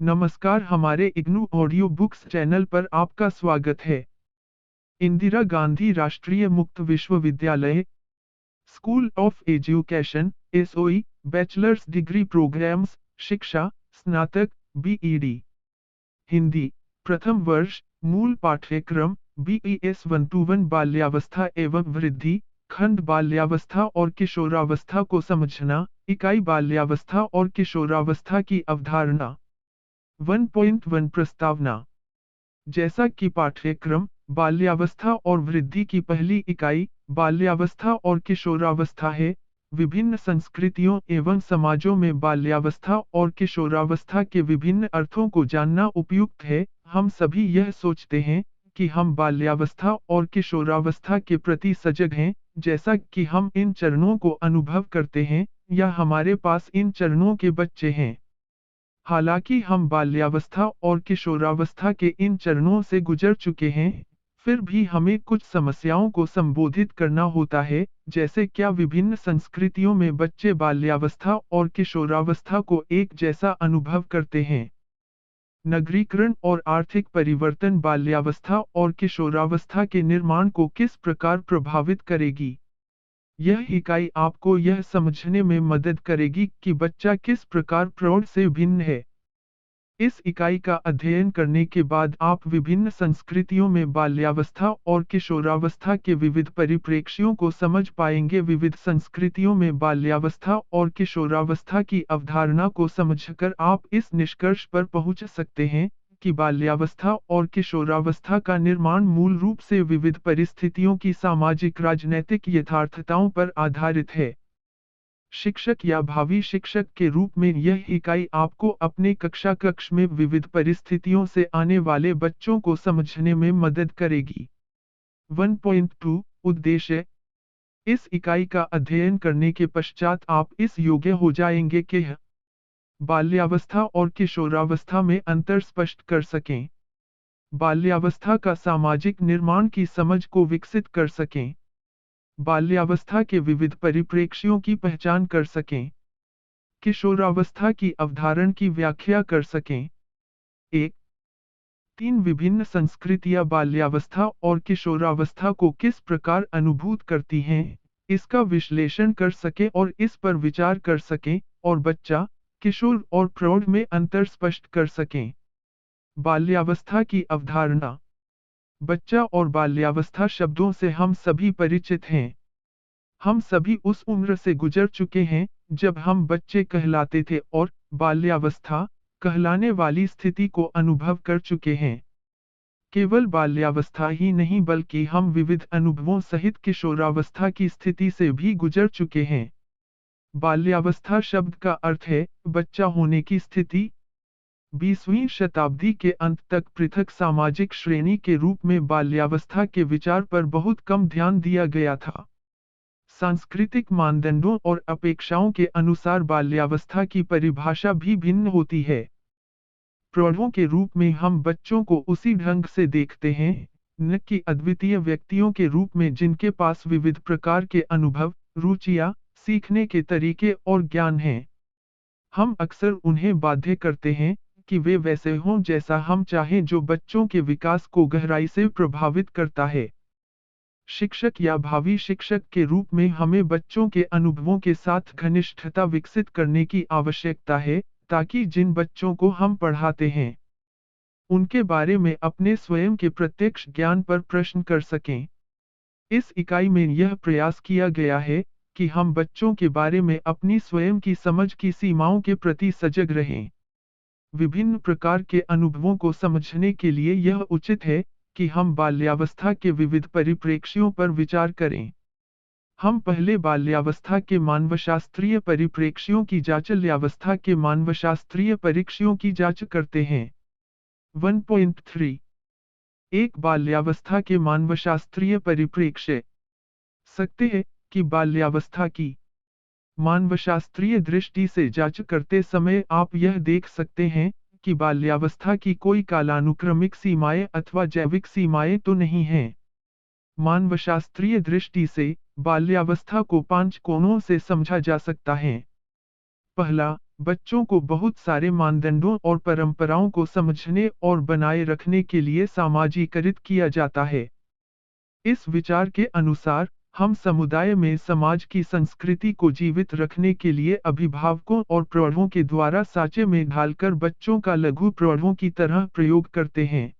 नमस्कार, हमारे IGNOU audio books channel पर आपका स्वागत है। इंदिरा गांधी राष्ट्रीय मुक्त विश्वविद्यालय, school of education, SOE, bachelors degree programmes, शिक्षा, स्नातक, बीईडी, हिंदी, प्रथम वर्ष, मूल पाठ्यक्रम, बीईएस 1-1 बाल्यावस्था एवं वृद्धि, खंड बाल्यावस्था और किशोरावस्था को समझना, इकाई बाल्यावस्था और किशोरावस्था की अवधारणा। 1.1 प्रस्तावना। जैसा कि पाठ्यक्रम बाल्यावस्था और वृद्धि की पहली इकाई बाल्यावस्था और किशोरावस्था है, विभिन्न संस्कृतियों एवं समाजों में बाल्यावस्था और किशोरावस्था के विभिन्न अर्थों को जानना उपयुक्त है। हम सभी यह सोचते हैं कि हम बाल्यावस्था और किशोरावस्था के प्रति सजग हैं, जैसा कि हम इन चरणों को अनुभव करते हैं, या हमारे पास इन चरणों के बच्चे हैं। हालांकि हम बाल्यावस्था और किशोरावस्था के इन चरणों से गुजर चुके हैं, फिर भी हमें कुछ समस्याओं को संबोधित करना होता है, जैसे क्या विभिन्न संस्कृतियों में बच्चे बाल्यावस्था और किशोरावस्था को एक जैसा अनुभव करते हैं। नगरीकरण और आर्थिक परिवर्तन बाल्यावस्था और किशोरावस्था के निर्माण को किस प्रकार प्रभावित करेगी। यह इकाई आपको यह समझने में मदद करेगी कि बच्चा किस प्रकार प्रौढ़ से भिन्न है। इस इकाई का अध्ययन करने के बाद आप विभिन्न संस्कृतियों में बाल्यावस्था और किशोरावस्था के विविध परिप्रेक्ष्यों को समझ पाएंगे। विविध संस्कृतियों में बाल्यावस्था और किशोरावस्था की अवधारणा को समझकर आप इस निष्कर्ष पर पहुंच सकते हैं कि बाल्यावस्था और किशोरावस्था का निर्माण मूल रूप से विविध परिस्थितियों की सामाजिक राजनैतिक यथार्थताओं पर आधारित है। शिक्षक या भावी शिक्षक के रूप में यह इकाई आपको अपने कक्षा कक्ष में विविध परिस्थितियों से आने वाले बच्चों को समझने में मदद करेगी। 1.2 उद्देश्य। इस इकाई का अध्ययन करने के पश्चात आप इस योग्य हो जाएंगे कि बाल्यावस्था और किशोरावस्था में अंतर स्पष्ट कर सकें, बाल्यावस्था का सामाजिक निर्माण की समझ को विकसित कर सकें, बाल्यावस्था के विविध परिप्रेक्ष्यों की पहचान कर सकें, किशोरावस्था की अवधारण की व्याख्या कर सकें। 1. 3 विभिन्न संस्कृतियां बाल्यावस्था और किशोरावस्था को किस प्रकार अनुभूत करती हैं, इसका विश्लेषण कर सकें और इस पर विचार कर सकें, और बच्चा, किशोर और प्रौढ़ में अंतर स्पष्ट कर सकें। बाल्यावस्था की अवधारणा। बच्चा और बाल्यावस्था शब्दों से हम सभी परिचित हैं। हम सभी उस उम्र से गुजर चुके हैं जब हम बच्चे कहलाते थे और बाल्यावस्था कहलाने वाली स्थिति को अनुभव कर चुके हैं। केवल बाल्यावस्था ही नहीं बल्कि हम विविध अनुभवों सहित किशोरावस्था की स्थिति से भी गुजर चुके हैं। बाल्यावस्था शब्द का अर्थ है बच्चा होने की स्थिति। 20वीं शताब्दी के अंत तक पृथक सामाजिक श्रेणी के रूप में बाल्यावस्था के विचार पर बहुत कम ध्यान दिया गया था। सांस्कृतिक मानदंडों और अपेक्षाओं के अनुसार बाल्यावस्था की परिभाषा भी भिन्न होती है। प्रौढ़ों के रूप में हम बच्चों को उसी ढंग से देखते हैं, न कि अद्वितीय व्यक्तियों के रूप में जिनके पास विविध प्रकार के अनुभव, रुचियां, सीखने के तरीके और ज्ञान हैं। हम अक्सर उन्हें बाध्य करते हैं कि वे वैसे हों जैसा हम चाहें, जो बच्चों के विकास को गहराई से प्रभावित करता है। शिक्षक या भावी शिक्षक के रूप में हमें बच्चों के अनुभवों के साथ घनिष्ठता विकसित करने की आवश्यकता है, ताकि जिन बच्चों को हम पढ़ाते हैं, उनके बारे में अपने स्वयं के प्रत्यक्ष ज्ञान पर प्रश्न कर सकें। इस इकाई में यह प्रयास किया गया है कि हम बच्चों के बारे में अपनी स्वयं की समझ की सीमाओं के प्रति सजग रहें। विभिन्न प्रकार के अनुभवों को समझने के लिए यह उचित है कि हम बाल्यावस्था के विविध परिप्रेक्ष्यों पर विचार करें। हम पहले बाल्यावस्था के मानवशास्त्रीय परिप्रेक्ष्यों की जांच बाल्यावस्था के मानवशास्त्रीय परिप्रेक्ष्यों की जांच करते हैं। 1.3 एक बाल्यावस्था के मानवशास्त्रीय परिप्रेक्ष्य। सकते हैं कि बाल्यावस्था की मानवशास्त्रीय दृष्टि से जांच करते समय आप यह देख सकते हैं कि बाल्यावस्था की कोई कालानुक्रमिक सीमाएं अथवा जैविक सीमाएं तो नहीं हैं। मानवशास्त्रीय दृष्टि से बाल्यावस्था को 5 कोणों से समझा जा सकता है। पहला, बच्चों को बहुत सारे मानदंडों और परंपराओं को समझने और बनाए रखने के लिए सामाजिकरित किया जाता है। इस विचार के अनुसार, हम समुदाय में समाज की संस्कृति को जीवित रखने के लिए अभिभावकों और प्रौढ़ों के द्वारा साँचे में ढालकर बच्चों का लघु प्रौढ़ों की तरह प्रयोग करते हैं।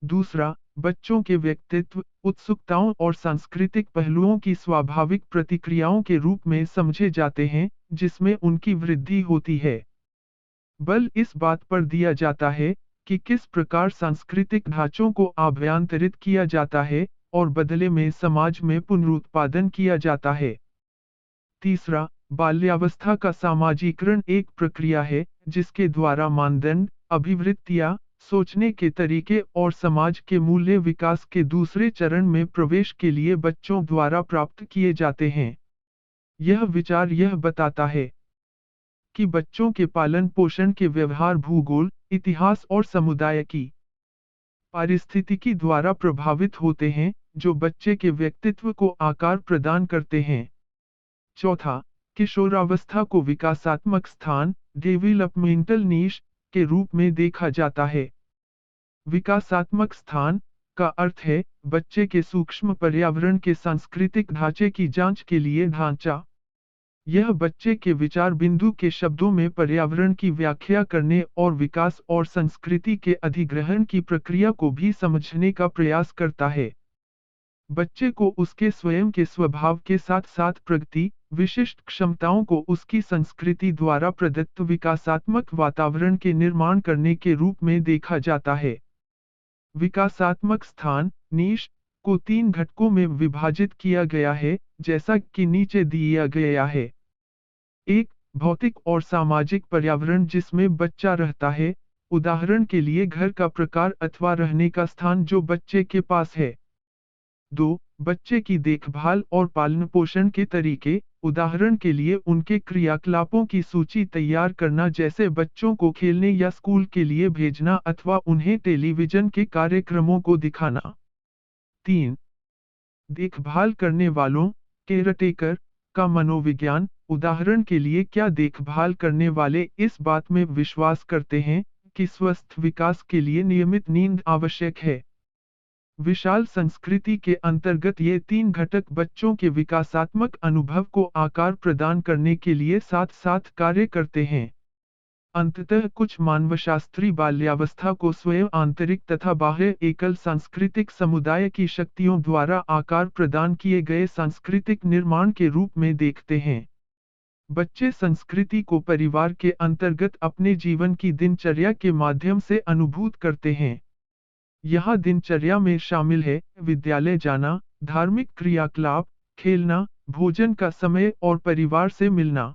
दूसरा, बच्चों के व्यक्तित्व, उत्सुकताओं और सांस्कृतिक पहलुओं की स्वाभाविक प्रतिक्रियाओं के रूप में समझे जाते हैं, जिसमें उनकी वृद्धि होती है। बल इस बात पर दिया जाता है कि किस प्रकार सांस्कृतिक ढांचों को आभ्यंतरित किया जाता है और बदले में समाज में पुनरुत्पादन किया जाता है। तीसरा, बाल्यावस्था का सामाजिकरण एक प्रक्रिया है जिसके द्वारा मानदंड, अभिवृत्तियां, सोचने के तरीके और समाज के मूल्य विकास के दूसरे चरण में प्रवेश के लिए बच्चों द्वारा प्राप्त किए जाते हैं। यह विचार यह बताता है कि बच्चों के पालन पोषण के व्यवहार भूगोल, इतिहास और समुदाय की पारिस्थितिकी द्वारा प्रभावित होते हैं, जो बच्चे के व्यक्तित्व को आकार प्रदान करते हैं। चौथा, किशोरावस्था को विकासात्मक स्थान, डेवलपमेंटल नीश के रूप में देखा जाता है। विकासात्मक स्थान का अर्थ है बच्चे के सूक्ष्म पर्यावरण के सांस्कृतिक ढांचे की जांच के लिए ढांचा। यह बच्चे के विचार बिंदु के शब्दों में पर्यावरण की व्याख्या करने और विकास और संस्कृति के अधिग्रहण की प्रक्रिया को भी समझने का प्रयास करता है। बच्चे को उसके स्वयं के स्वभाव के साथ साथ प्रगति, विशिष्ट क्षमताओं को उसकी संस्कृति द्वारा प्रदत्त विकासात्मक वातावरण के निर्माण करने के रूप में देखा जाता है। विकासात्मक स्थान, नीश, को 3 घटकों में विभाजित किया गया है, जैसा कि नीचे दिया गया है। 1. भौतिक और सामाजिक पर्यावरण जिसमें बच्चा रहता है, उदाहरण के लिए घर का प्रकार अथवा रहने का स्थान जो बच्चे के पास है। 2. बच्चे की देखभाल और पालन पोषण के तरीके, उदाहरण के लिए उनके क्रियाकलापों की सूची तैयार करना जैसे बच्चों को खेलने या स्कूल के लिए भेजना अथवा उन्हें टेलीविजन के कार्यक्रमों को दिखाना। 3. देखभाल करने वालों, केयरटेकर, का मनोविज्ञान, उदाहरण के लिए क्या देखभाल करने वाले इस बात में विश्वास करते हैं कि स्वस्थ विकास के लिए नियमित नींद आवश्यक है। विशाल संस्कृति के अंतर्गत ये 3 घटक बच्चों के विकासात्मक अनुभव को आकार प्रदान करने के लिए साथ साथ कार्य करते हैं। अंततः कुछ मानवशास्त्री बाल्यावस्था को स्वयं आंतरिक तथा बाह्य एकल सांस्कृतिक समुदाय की शक्तियों द्वारा आकार प्रदान किए गए सांस्कृतिक निर्माण के रूप में देखते हैं। बच्चे संस्कृति को परिवार के अंतर्गत अपने जीवन की दिनचर्या के माध्यम से अनुभूत करते हैं। यहाँ दिनचर्या में शामिल है विद्यालय जाना, धार्मिक क्रियाकलाप, खेलना, भोजन का समय और परिवार से मिलना।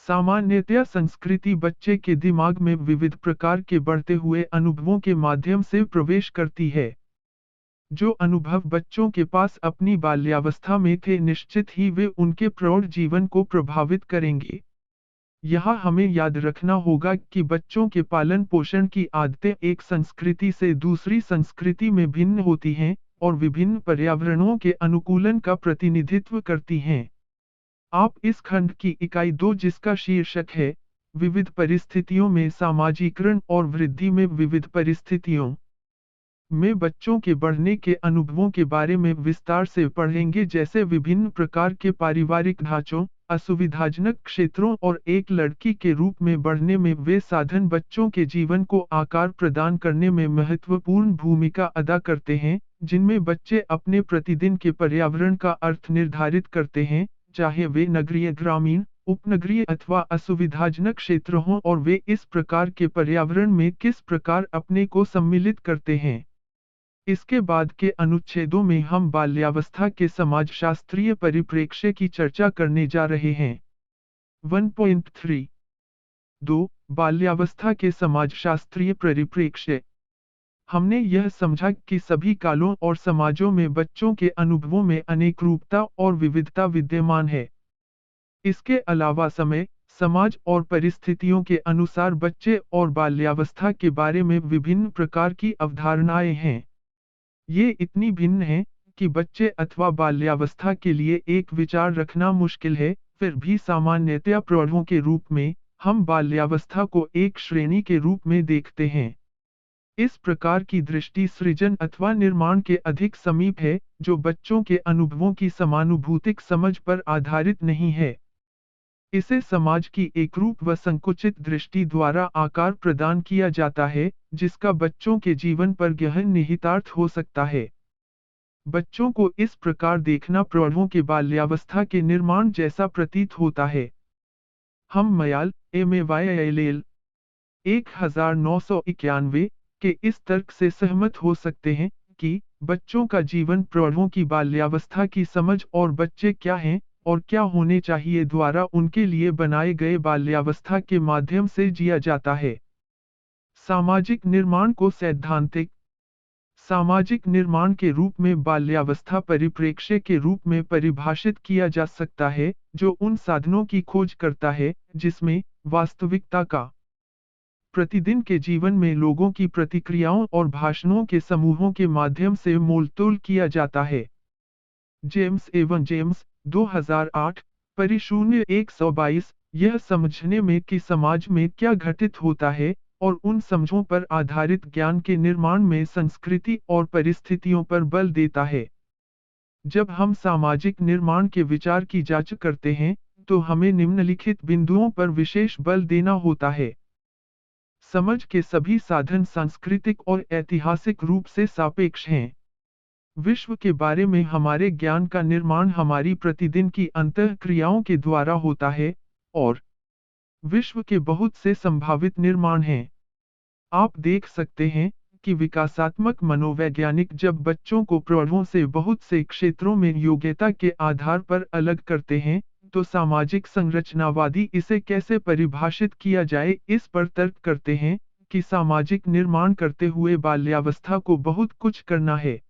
सामान्यतया संस्कृति बच्चे के दिमाग में विविध प्रकार के बढ़ते हुए अनुभवों के माध्यम से प्रवेश करती है। जो अनुभव बच्चों के पास अपनी बाल्यावस्था में थे निश्चित ही वे उनके प्रौढ़ जीवन को प्रभावित करेंगे। यहाँ हमें याद रखना होगा कि बच्चों के पालन पोषण की आदतें एक संस्कृति से दूसरी संस्कृति में भिन्न होती हैं और विभिन्न पर्यावरणों के अनुकूलन का प्रतिनिधित्व करती हैं। आप इस खंड की इकाई 2 जिसका शीर्षक है विविध परिस्थितियों में सामाजिकरण और वृद्धि में विविध परिस्थितियों में बच्चों के बढ़ने के अनुभवों के बारे में विस्तार से पढ़ेंगे, जैसे विभिन्न प्रकार के पारिवारिक ढांचों, असुविधाजनक क्षेत्रों और एक लड़की के रूप में बढ़ने में वे साधन बच्चों के जीवन को आकार प्रदान करने में महत्वपूर्ण भूमिका अदा करते हैं, जिनमें बच्चे अपने प्रतिदिन के पर्यावरण का अर्थ निर्धारित करते हैं, चाहे वे नगरीय, ग्रामीण, उपनगरीय अथवा असुविधाजनक क्षेत्र हों, और वे इस प्रकार के पर्यावरण में किस प्रकार अपने को सम्मिलित करते हैं। इसके बाद के अनुच्छेदों में हम बाल्यावस्था के समाजशास्त्रीय परिप्रेक्ष्य की चर्चा करने जा रहे हैं। 1.3 2. बाल्यावस्था के समाजशास्त्रीय परिप्रेक्ष्य। हमने यह समझा कि सभी कालों और समाजों में बच्चों के अनुभवों में अनेक रूपता और विविधता विद्यमान है। इसके अलावा समय, समाज और परिस्थितियों के अनुसार बच्चे और बाल्यावस्था के बारे में विभिन्न प्रकार की अवधारणाएं हैं। ये इतनी भिन्न हैं कि बच्चे अथवा बाल्यावस्था के लिए एक विचार रखना मुश्किल है, फिर भी सामान्यतया प्रौढ़ों के रूप में हम बाल्यावस्था को एक श्रेणी के रूप में देखते हैं। इस प्रकार की दृष्टि सृजन अथवा निर्माण के अधिक समीप है, जो बच्चों के अनुभवों की समानुभूतिक समझ पर आधारित नहीं है। इसे समाज की एकरूप व संकुचित दृष्टि द्वारा आकार प्रदान किया जाता है, जिसका बच्चों के जीवन पर गहन निहितार्थ हो सकता है। बच्चों को इस प्रकार देखना प्रौढ़ों के बाल्यावस्था के निर्माण जैसा प्रतीत होता है। हम मयाल MAYLL 1991 के इस तर्क से सहमत हो सकते हैं कि बच्चों का जीवन प्रौढ़ों की बाल्यावस्था की समझ और बच्चे क्या हैं और क्या होने चाहिए द्वारा उनके लिए बनाए गए बाल्यावस्था के माध्यम से जिया जाता है। सामाजिक निर्माण को सैद्धांतिक सामाजिक निर्माण के रूप में बाल्यावस्था परिप्रेक्ष्य के रूप में परिभाषित किया जा सकता है, जो उन साधनों की खोज करता है, जिसमें वास्तविकता का प्रतिदिन के जीवन में लोगों की प्रतिक्रियाओं और भाषणों के समूहों के माध्यम से मोलतोल किया जाता है। जेम्स एवं जेम्स 2008 परिशून्य 122 यह समझने में कि समाज में क्या घटित होता है और उन समझों पर आधारित ज्ञान के निर्माण में संस्कृति और परिस्थितियों पर बल देता है। जब हम सामाजिक निर्माण के विचार की जांच करते हैं, तो हमें निम्नलिखित बिंदुओं पर विशेष बल देना होता है। समझ के सभी साधन सांस्कृतिक और ऐतिहासिक रूप से सापेक्ष हैं। विश्व के बारे में हमारे ज्ञान का निर्माण हमारी प्रतिदिन की अंतःक्रियाओं के द्वारा होता है, और विश्व के बहुत से संभावित निर्माण हैं। आप देख सकते हैं कि विकासात्मक मनोवैज्ञानिक जब बच्चों को प्रौढ़ों से बहुत से क्षेत्रों में योग्यता के आधार पर अलग करते हैं, तो सामाजिक संरचनावादी इसे कैसे परिभाषित किया जाए इस पर तर्क करते हैं कि सामाजिक निर्माण करते हुए बाल्यावस्था को बहुत कुछ करना है।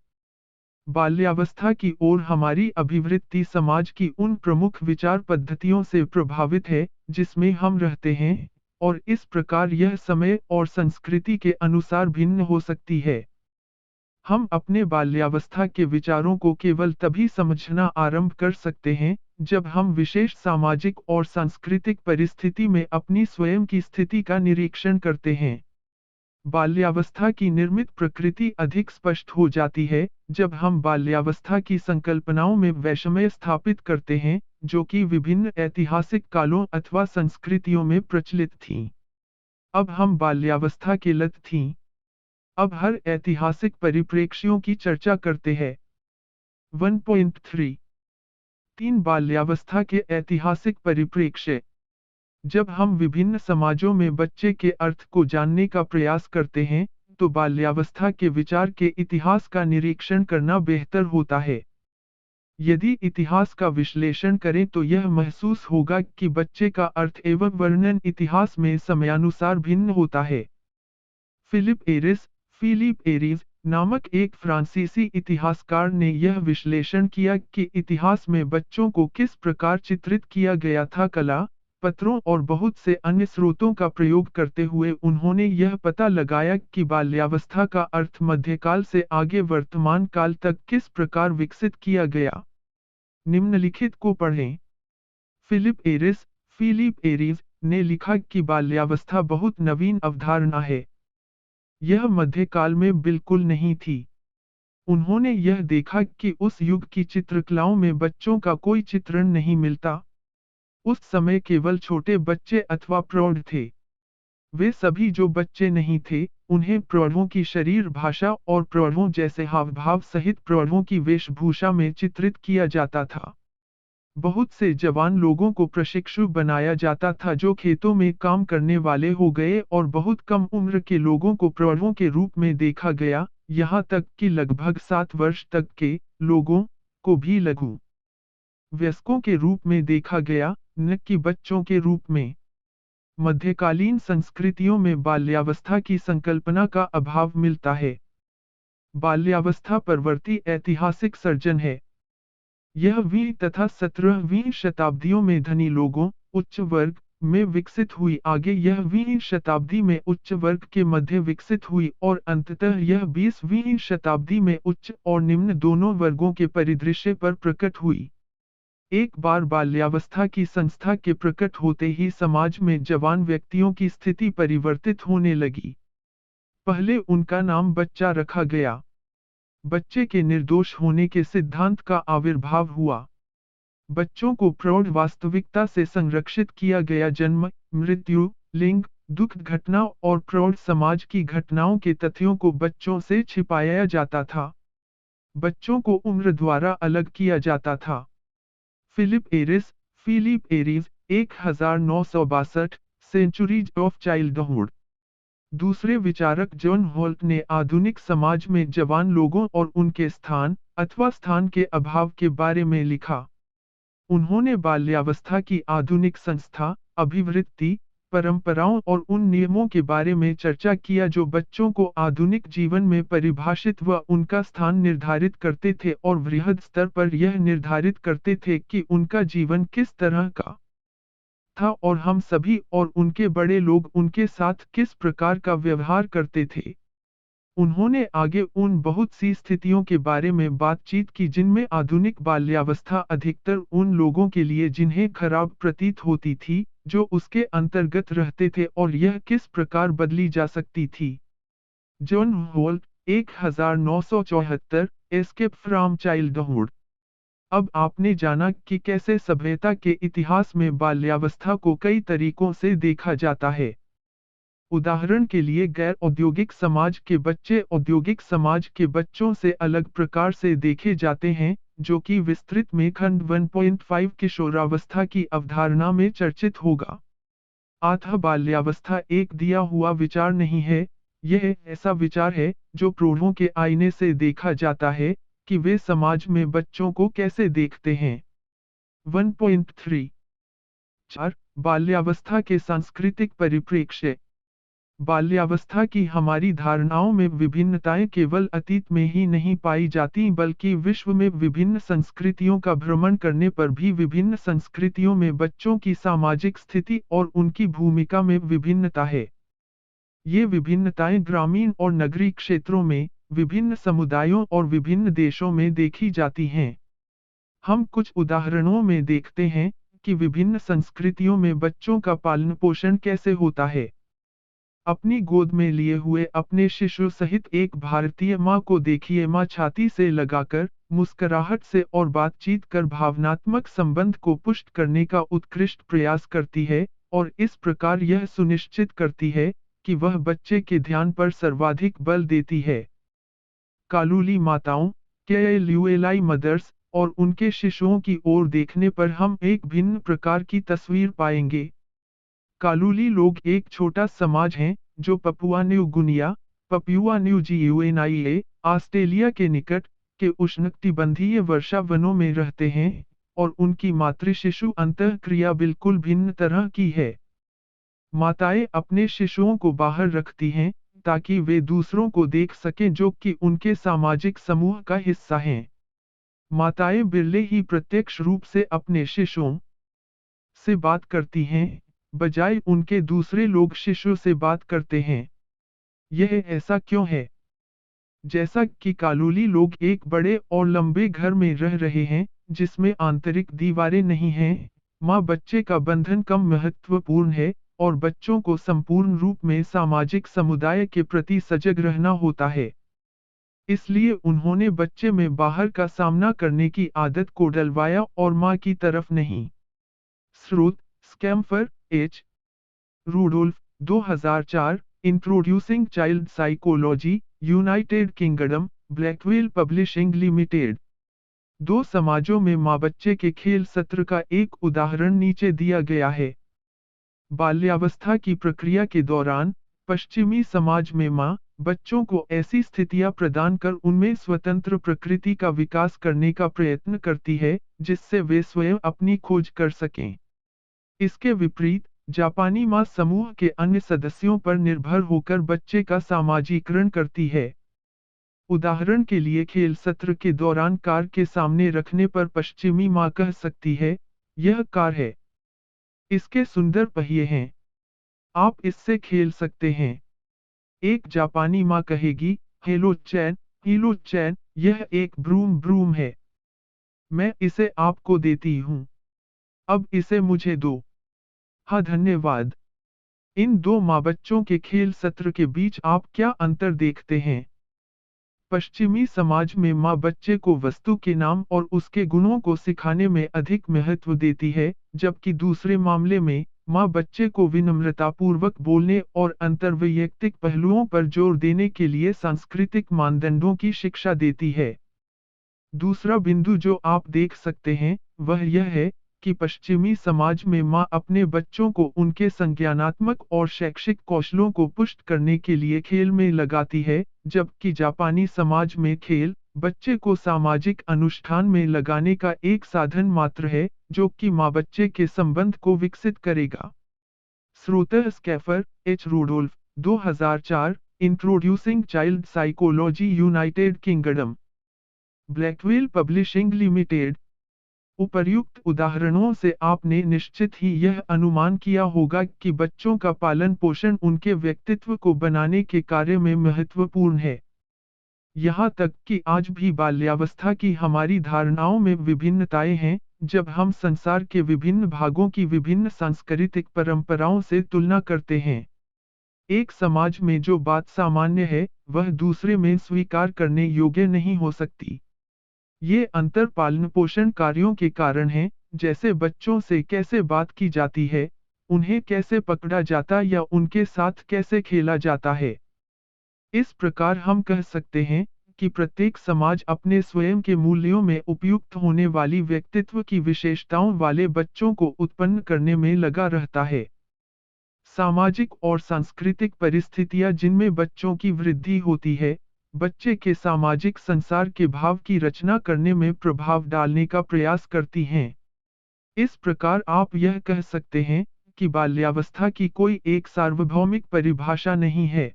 बाल्यावस्था की ओर हमारी अभिवृत्ति समाज की उन प्रमुख विचार पद्धतियों से प्रभावित है, जिसमें हम रहते हैं, और इस प्रकार यह समय और संस्कृति के अनुसार भिन्न हो सकती है। हम अपने बाल्यावस्था के विचारों को केवल तभी समझना आरंभ कर सकते हैं, जब हम विशेष सामाजिक और सांस्कृतिक परिस्थिति में अपनी स्वयं की स्थिति का निरीक्षण करते हैं। बाल्यावस्था की निर्मित प्रकृति अधिक स्पष्ट हो जाती है, जब हम बाल्यावस्था की संकल्पनाओं में वैषम्य स्थापित करते हैं, जो कि विभिन्न ऐतिहासिक कालों अथवा संस्कृतियों में प्रचलित थीं। अब हम बाल्यावस्था के लत थीं। अब हर ऐतिहासिक परिप्रेक्ष्यों की चर्चा करते हैं। 1.3 3 बाल्यावस्था के ऐतिहासिक परिप्रेक्ष्य। जब हम विभिन्न समाजों में बच्चे के अर्थ को जानने का प्रयास करते हैं, तो बाल्यावस्था के विचार के इतिहास का निरीक्षण करना बेहतर होता है। यदि इतिहास का विश्लेषण करें तो यह महसूस होगा कि बच्चे का अर्थ एवं वर्णन इतिहास में समयानुसार भिन्न होता है। फिलिप एरिस नामक एक फ्रांसीसी इतिहासकार ने यह विश्लेषण किया कि इतिहास में बच्चों को किस प्रकार चित्रित किया गया था। कला, पत्रों और बहुत से अन्य स्रोतों का प्रयोग करते हुए उन्होंने यह पता लगाया कि बाल्यावस्था का अर्थ मध्यकाल से आगे वर्तमान काल तक किस प्रकार विकसित किया गया। निम्नलिखित को पढ़ें। फिलिप एरिस ने लिखा कि बाल्यावस्था बहुत नवीन अवधारणा है। यह मध्यकाल में बिल्कुल नहीं थी। उन्होंने यह देखा कि उस युग की चित्रकलाओं में बच्चों का कोई चित्रण नहीं मिलता। उस समय केवल छोटे बच्चे अथवा प्रौढ़ थे। वे सभी जो बच्चे नहीं थे, उन्हें प्रौढ़ों की शरीर भाषा और प्रौढ़ों जैसे हावभाव सहित प्रौढ़ों की वेशभूषा में चित्रित किया जाता था। बहुत से जवान लोगों को प्रशिक्षु बनाया जाता था जो खेतों में काम करने वाले हो गए, और बहुत कम उम्र के लोगों को प्रौढ़ों के रूप में देखा गया, यहाँ तक कि लगभग 7 वर्ष तक के लोगों को भी लघु वयस्कों के रूप में देखा गया, न कि बच्चों के रूप में। मध्यकालीन संस्कृतियों में बाल्यावस्था की संकल्पना का अभाव मिलता है। बाल्यावस्था परवर्ती ऐतिहासिक सर्जन है। यह 20वीं तथा 17वीं शताब्दियों में धनी लोगों, उच्च वर्ग, में विकसित हुई। आगे यह 20वीं शताब्दी में उच्च वर्ग के मध्य विकसित हुई और अंततः यह 20वीं शताब्दी में उच्च और निम्न दोनों वर्गों के परिदृश्य पर प्रकट हुई। एक बार बाल्यावस्था की संस्था के प्रकट होते ही समाज में जवान व्यक्तियों की स्थिति परिवर्तित होने लगी। पहले उनका नाम बच्चा रखा गया। बच्चे के निर्दोष होने के सिद्धांत का आविर्भाव हुआ। बच्चों को प्रौढ़ वास्तविकता से संरक्षित किया गया। जन्म, मृत्यु, लिंग, दुख घटना और प्रौढ़ समाज की घटनाओं के तथ्यों को बच्चों से छिपाया जाता था। बच्चों को उम्र द्वारा अलग किया जाता था। Philippe Aries 1962 centuries of childhood. दूसरे विचारक जॉन होल्ट ने आधुनिक समाज में जवान लोगों और उनके स्थान अथवा स्थान के अभाव के बारे में लिखा। उन्होंने बाल्यावस्था की आधुनिक संस्था, अभिवृत्ति, परंपराओं और उन नियमों के बारे में चर्चा किया जो बच्चों को आधुनिक जीवन में परिभाषित व उनका स्थान निर्धारित करते थे और वृहद स्तर पर यह निर्धारित करते थे कि उनका जीवन किस तरह का था और हम सभी और उनके बड़े लोग उनके साथ किस प्रकार का व्यवहार करते थे। उन्होंने आगे उन बहुत सी स्थितियों के बारे में बातचीत की जिनमें आधुनिक बाल्यावस्था अधिकतर उन लोगों के लिए जिन्हें खराब प्रतीत होती थी, जो उसके अंतर्गत रहते थे और यह किस प्रकार बदली जा सकती थी। John Holt 1974 escape from childhood. अब आपने जाना कि कैसे सभ्यता के इतिहास में बाल्यावस्था को कई तरीकों से देखा जाता है। उदाहरण के लिए गैर औद्योगिक समाज के बच्चे औद्योगिक समाज के बच्चों से अलग प्रकार से देखे जाते हैं, जो कि विस्तृत में खंड 1.5 किशोरावस्था की अवधारणा में चर्चित होगा। अतः बाल्यावस्था एक दिया हुआ विचार नहीं है, यह ऐसा विचार है जो प्रौढ़ों के आईने से देखा जाता है कि वे समाज में बच्चों को कैसे देखते हैं। 1.3 4 बाल्यावस्था के सांस्कृतिक परिप्रेक्ष्य। बाल्यावस्था की हमारी धारणाओं में विभिन्नताएं केवल अतीत में ही नहीं पाई जाती बल्कि विश्व में विभिन्न संस्कृतियों का भ्रमण करने पर भी विभिन्न संस्कृतियों में बच्चों की सामाजिक स्थिति और उनकी भूमिका में विभिन्नता है। ये विभिन्नताएं ग्रामीण और नगरीय क्षेत्रों में, विभिन्न समुदायों और विभिन्न देशों में देखी जाती हैं। हम कुछ उदाहरणों में देखते हैं कि विभिन्न संस्कृतियों में बच्चों का पालन पोषण कैसे होता है। अपनी गोद में लिए हुए अपने शिशु सहित एक भारतीय माँ को देखिए। माँ छाती से लगाकर, मुस्कुराहट से और बातचीत कर भावनात्मक संबंध को पुष्ट करने का उत्कृष्ट प्रयास करती है और इस प्रकार यह सुनिश्चित करती है कि वह बच्चे के ध्यान पर सर्वाधिक बल देती है। कालूली माताओं, केएलयूएलआई मदर्स और उनके शिशुओं की ओर देखने पर हम एक भिन्न प्रकार की तस्वीर पाएंगे। कालूली लोग एक छोटा समाज हैं जो Papua New Guinea, Papua New Guinea, Australia के निकट के उष्णकटिबंधीय वर्षा वनों में रहते हैं और उनकी मातृ शिशु अंतःक्रिया बिल्कुल भिन्न तरह की है। माताएं अपने शिशुओं को बाहर रखती हैं ताकि वे दूसरों को देख सकें जो कि उनके सामाजिक समूह का हिस्सा हैं। माताएं बिरले ही प्रत्यक्ष रूप से अपने शिशुओं से बात करती हैं, बजाय उनके दूसरे लोग शिशु से बात करते हैं। यह ऐसा क्यों है? जैसा कि कालूली लोग एक बड़े और लंबे घर में रह रहे हैं, जिसमें आंतरिक दीवारें नहीं हैं, माँ बच्चे का बंधन कम महत्वपूर्ण है और बच्चों को संपूर्ण रूप में सामाजिक समुदाय के प्रति सजग रहना होता है। इसलिए उन्होंने बच्चे में बाहर का सामना करने की आदत को डलवाया और माँ की तरफ नहीं। स्रोत: Schaffer, H. Rudolph, 2004, introducing child psychology, United Kingdom, Blackwell Publishing Limited. दो समाजों में माँ बच्चे के खेल सत्र का एक उदाहरण नीचे दिया गया है। बाल्यावस्था की प्रक्रिया के दौरान, पश्चिमी समाज में माँ बच्चों को ऐसी स्थितियां प्रदान कर उनमें स्वतंत्र प्रकृति का विकास करने का प्रयत्न करती है, जिससे वे स्वयं अपनी खोज कर सकें। इसके विपरीत, जापानी माँ समूह के अन्य सदस्यों पर निर्भर होकर बच्चे का सामाजिकरण करती है। उदाहरण के लिए खेल सत्र के दौरान कार के सामने रखने पर पश्चिमी माँ कह सकती है, यह कार है। इसके सुंदर पहिए हैं। आप इससे खेल सकते हैं। एक जापानी माँ कहेगी, हेलो चैन, यह एक ब्रूम है। मैं इसे आपको देती हूँ। अब इसे मुझे दो। हाँ, धन्यवाद। इन दो माँ बच्चों के खेल सत्र के बीच आप क्या अंतर देखते हैं? पश्चिमी समाज में माँ बच्चे को वस्तु के नाम और उसके गुणों को सिखाने में अधिक महत्व देती है, जबकि दूसरे मामले में माँ बच्चे को विनम्रतापूर्वक बोलने और अंतर्वैयक्तिक पहलुओं पर जोर देने के लिए सांस्कृतिक मानदंडों की शिक्षा देती है। दूसरा बिंदु जो आप देख सकते हैं, वह यह है कि पश्चिमी समाज में माँ अपने बच्चों को उनके संज्ञानात्मक और शैक्षिक कौशलों को पुष्ट करने के लिए खेल में लगाती है, जबकि जापानी समाज में खेल बच्चे को सामाजिक अनुष्ठान में लगाने का एक साधन मात्र है, जो कि माँ बच्चे के संबंध को विकसित करेगा। श्रोता Schaffer, H Rudolph, 2004, introducing child psychology, United Kingdom. Blackwell Publishing Limited. उपर्युक्त उदाहरणों से आपने निश्चित ही यह अनुमान किया होगा कि बच्चों का पालन पोषण उनके व्यक्तित्व को बनाने के कार्य में महत्वपूर्ण है। यहाँ तक कि आज भी बाल्यावस्था की हमारी धारणाओं में विभिन्नताएं हैं, जब हम संसार के विभिन्न भागों की विभिन्न सांस्कृतिक परंपराओं से तुलना करते हैं। एक समाज में जो बात सामान्य है, वह दूसरे में स्वीकार करने योग्य नहीं हो सकती। ये अंतर पालन पोषण कार्यों के कारण हैं, जैसे बच्चों से कैसे बात की जाती है, उन्हें कैसे पकड़ा जाता या उनके साथ कैसे खेला जाता है। इस प्रकार हम कह सकते हैं कि प्रत्येक समाज अपने स्वयं के मूल्यों में उपयुक्त होने वाली व्यक्तित्व की विशेषताओं वाले बच्चों को उत्पन्न करने में लगा रहता है। सामाजिक और सांस्कृतिक परिस्थितियां जिनमें बच्चों की वृद्धि होती है, बच्चे के सामाजिक संसार के भाव की रचना करने में प्रभाव डालने का प्रयास करती हैं। इस प्रकार आप यह कह सकते हैं कि बाल्यावस्था की कोई एक सार्वभौमिक परिभाषा नहीं है।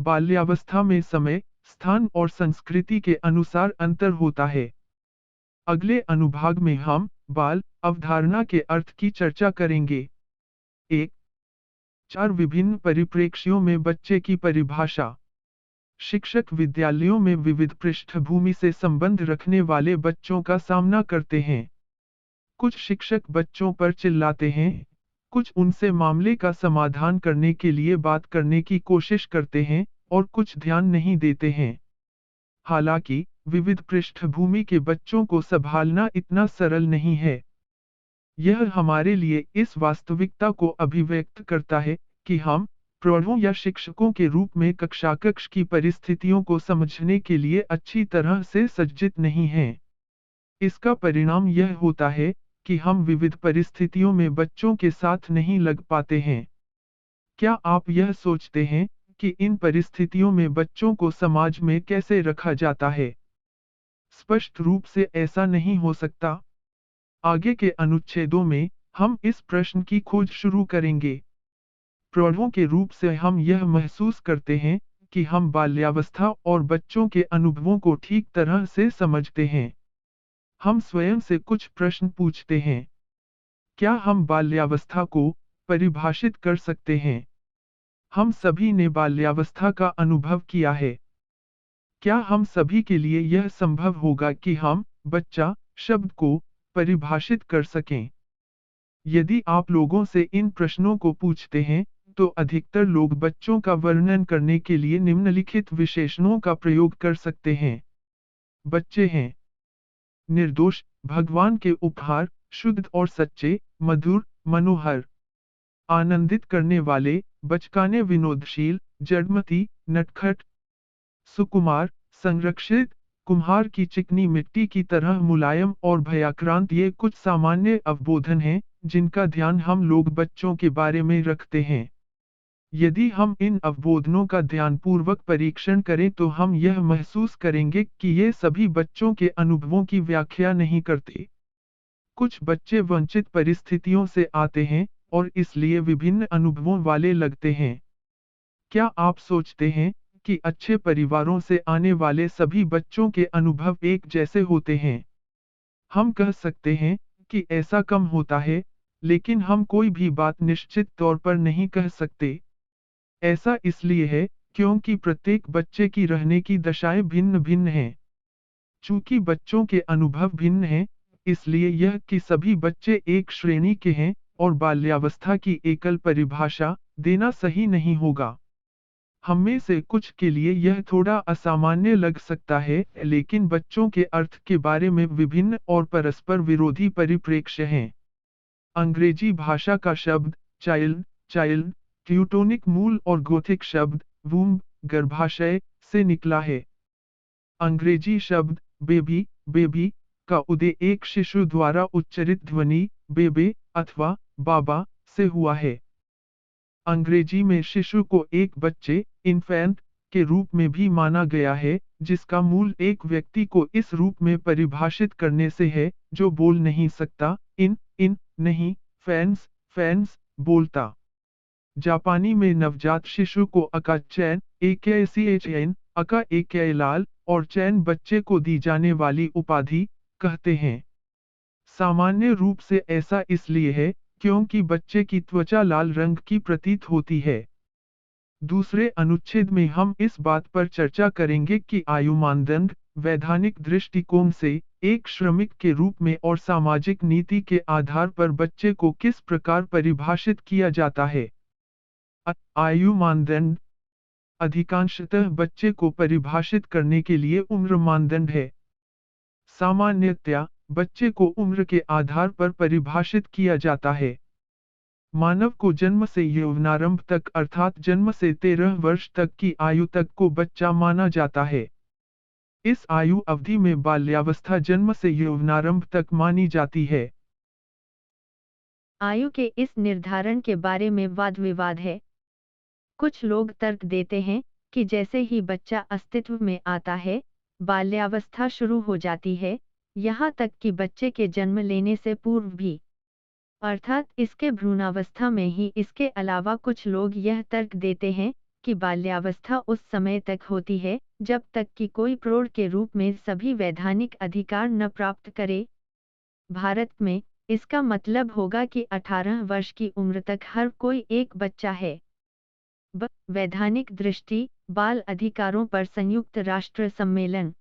बाल्यावस्था में समय, स्थान और संस्कृति के अनुसार अंतर होता है। अगले अनुभाग में हम बाल अवधारणा के अर्थ की चर्चा करेंगे। 1. 4 विभिन्न परिप्रेक्ष्यों में बच्चे की परिभाषा। शिक्षक विद्यालयों में विविध पृष्ठभूमि से संबंध रखने वाले बच्चों का सामना करते हैं। कुछ शिक्षक बच्चों पर चिल्लाते हैं, कुछ उनसे मामले का समाधान करने के लिए बात करने की कोशिश करते हैं, और कुछ ध्यान नहीं देते हैं। हालांकि, विविध पृष्ठभूमि के बच्चों को संभालना इतना सरल नहीं है। यह हमारे लिए इस वास्तविकता को अभिव्यक्त करता है कि हम प्रौढ़ों या शिक्षकों के रूप में कक्षा की परिस्थितियों को समझने के लिए अच्छी तरह से सज्जित नहीं हैं। इसका परिणाम यह होता है कि हम विविध परिस्थितियों में बच्चों के साथ नहीं लग पाते हैं। क्या आप यह सोचते हैं कि इन परिस्थितियों में बच्चों को समाज में कैसे रखा जाता है? स्पष्ट रूप से ऐसा नहीं हो सकता। आगे के अनुच्छेदों में हम इस प्रश्न की खोज शुरू करेंगे। प्रौढ़ों के रूप से हम यह महसूस करते हैं कि हम बाल्यावस्था और बच्चों के अनुभवों को ठीक तरह से समझते हैं। हम स्वयं से कुछ प्रश्न पूछते हैं। क्या हम बाल्यावस्था को परिभाषित कर सकते हैं? हम सभी ने बाल्यावस्था का अनुभव किया है। क्या हम सभी के लिए यह संभव होगा कि हम बच्चा शब्द को परिभाषित कर सकें? यदि आप लोगों से इन प्रश्नों को पूछते हैं, तो अधिकतर लोग बच्चों का वर्णन करने के लिए निम्नलिखित विशेषणों का प्रयोग कर सकते हैं। बच्चे हैं निर्दोष, भगवान के उपहार, शुद्ध और सच्चे, मधुर, मनोहर, आनंदित करने वाले, बचकाने, विनोदशील, जड़मती, नटखट, सुकुमार, संरक्षित, कुम्हार की चिकनी मिट्टी की तरह मुलायम और भयाक्रांत। ये कुछ सामान्य अवबोधन हैं जिनका ध्यान हम लोग बच्चों के बारे में रखते हैं। यदि हम इन अवबोधनों का ध्यानपूर्वक परीक्षण करें तो हम यह महसूस करेंगे कि ये सभी बच्चों के अनुभवों की व्याख्या नहीं करते। कुछ बच्चे वंचित परिस्थितियों से आते हैं और इसलिए विभिन्न अनुभवों वाले लगते हैं। क्या आप सोचते हैं कि अच्छे परिवारों से आने वाले सभी बच्चों के अनुभव एक जैसे होते हैं? हम कह सकते हैं कि ऐसा कम होता है, लेकिन हम कोई भी बात निश्चित तौर पर नहीं कह सकते। ऐसा इसलिए है क्योंकि प्रत्येक बच्चे की रहने की दशाएं भिन्न भिन्न हैं। चूंकि बच्चों के अनुभव भिन्न हैं, इसलिए यह कि सभी बच्चे एक श्रेणी के हैं और बाल्यावस्था की एकल परिभाषा देना सही नहीं होगा। हम में से कुछ के लिए यह थोड़ा असामान्य लग सकता है, लेकिन बच्चों के अर्थ के बारे में विभिन्न और परस्पर विरोधी परिप्रेक्ष्य हैं। अंग्रेजी भाषा का शब्द चाइल्ड ट्यूटोनिक मूल और गोथिक शब्द वूम्ब गर्भाशय से निकला है। अंग्रेजी शब्द बेबी का उदय एक शिशु द्वारा उच्चरित ध्वनि बेबे अथवा बाबा से हुआ है। अंग्रेजी में शिशु को एक बच्चे इन्फेंट के रूप में भी माना गया है, जिसका मूल एक व्यक्ति को इस रूप में परिभाषित करने से है जो बोल नहीं सकता, इन नहीं, फैंस बोलता। जापानी में नवजात शिशु को अका चैन अका लाल और चैन बच्चे को दी जाने वाली उपाधि कहते हैं। सामान्य रूप से ऐसा इसलिए है क्योंकि बच्चे की त्वचा लाल रंग की प्रतीत होती है। दूसरे अनुच्छेद में हम इस बात पर चर्चा करेंगे कि आयु मानदंड वैधानिक दृष्टिकोण से एक श्रमिक के रूप में और सामाजिक नीति के आधार पर बच्चे को किस प्रकार परिभाषित किया जाता है। आयु मानदंड अधिकांशतः बच्चे को परिभाषित करने के लिए उम्र मानदंड है। सामान्यतया बच्चे को उम्र के आधार पर परिभाषित किया जाता है। मानव को जन्म से यौवनारंभ तक अर्थात जन्म से 13 वर्ष तक की आयु तक को बच्चा माना जाता है। इस आयु अवधि में बाल्यावस्था जन्म से यौवनारंभ तक मानी जाती है। आयु के इस निर्धारण के बारे में वाद विवाद है। कुछ लोग तर्क देते हैं कि जैसे ही बच्चा अस्तित्व में आता है, बाल्यावस्था शुरू हो जाती है, यहाँ तक कि बच्चे के जन्म लेने से पूर्व भी, अर्थात इसके भ्रूणावस्था में ही। इसके अलावा कुछ लोग यह तर्क देते हैं कि बाल्यावस्था उस समय तक होती है जब तक कि कोई प्रौढ़ के रूप में सभी वैधानिक अधिकार न प्राप्त करे। भारत में इसका मतलब होगा कि 18 वर्ष की उम्र तक हर कोई एक बच्चा है। वैधानिक दृष्टि बाल अधिकारों पर संयुक्त राष्ट्र सम्मेलन।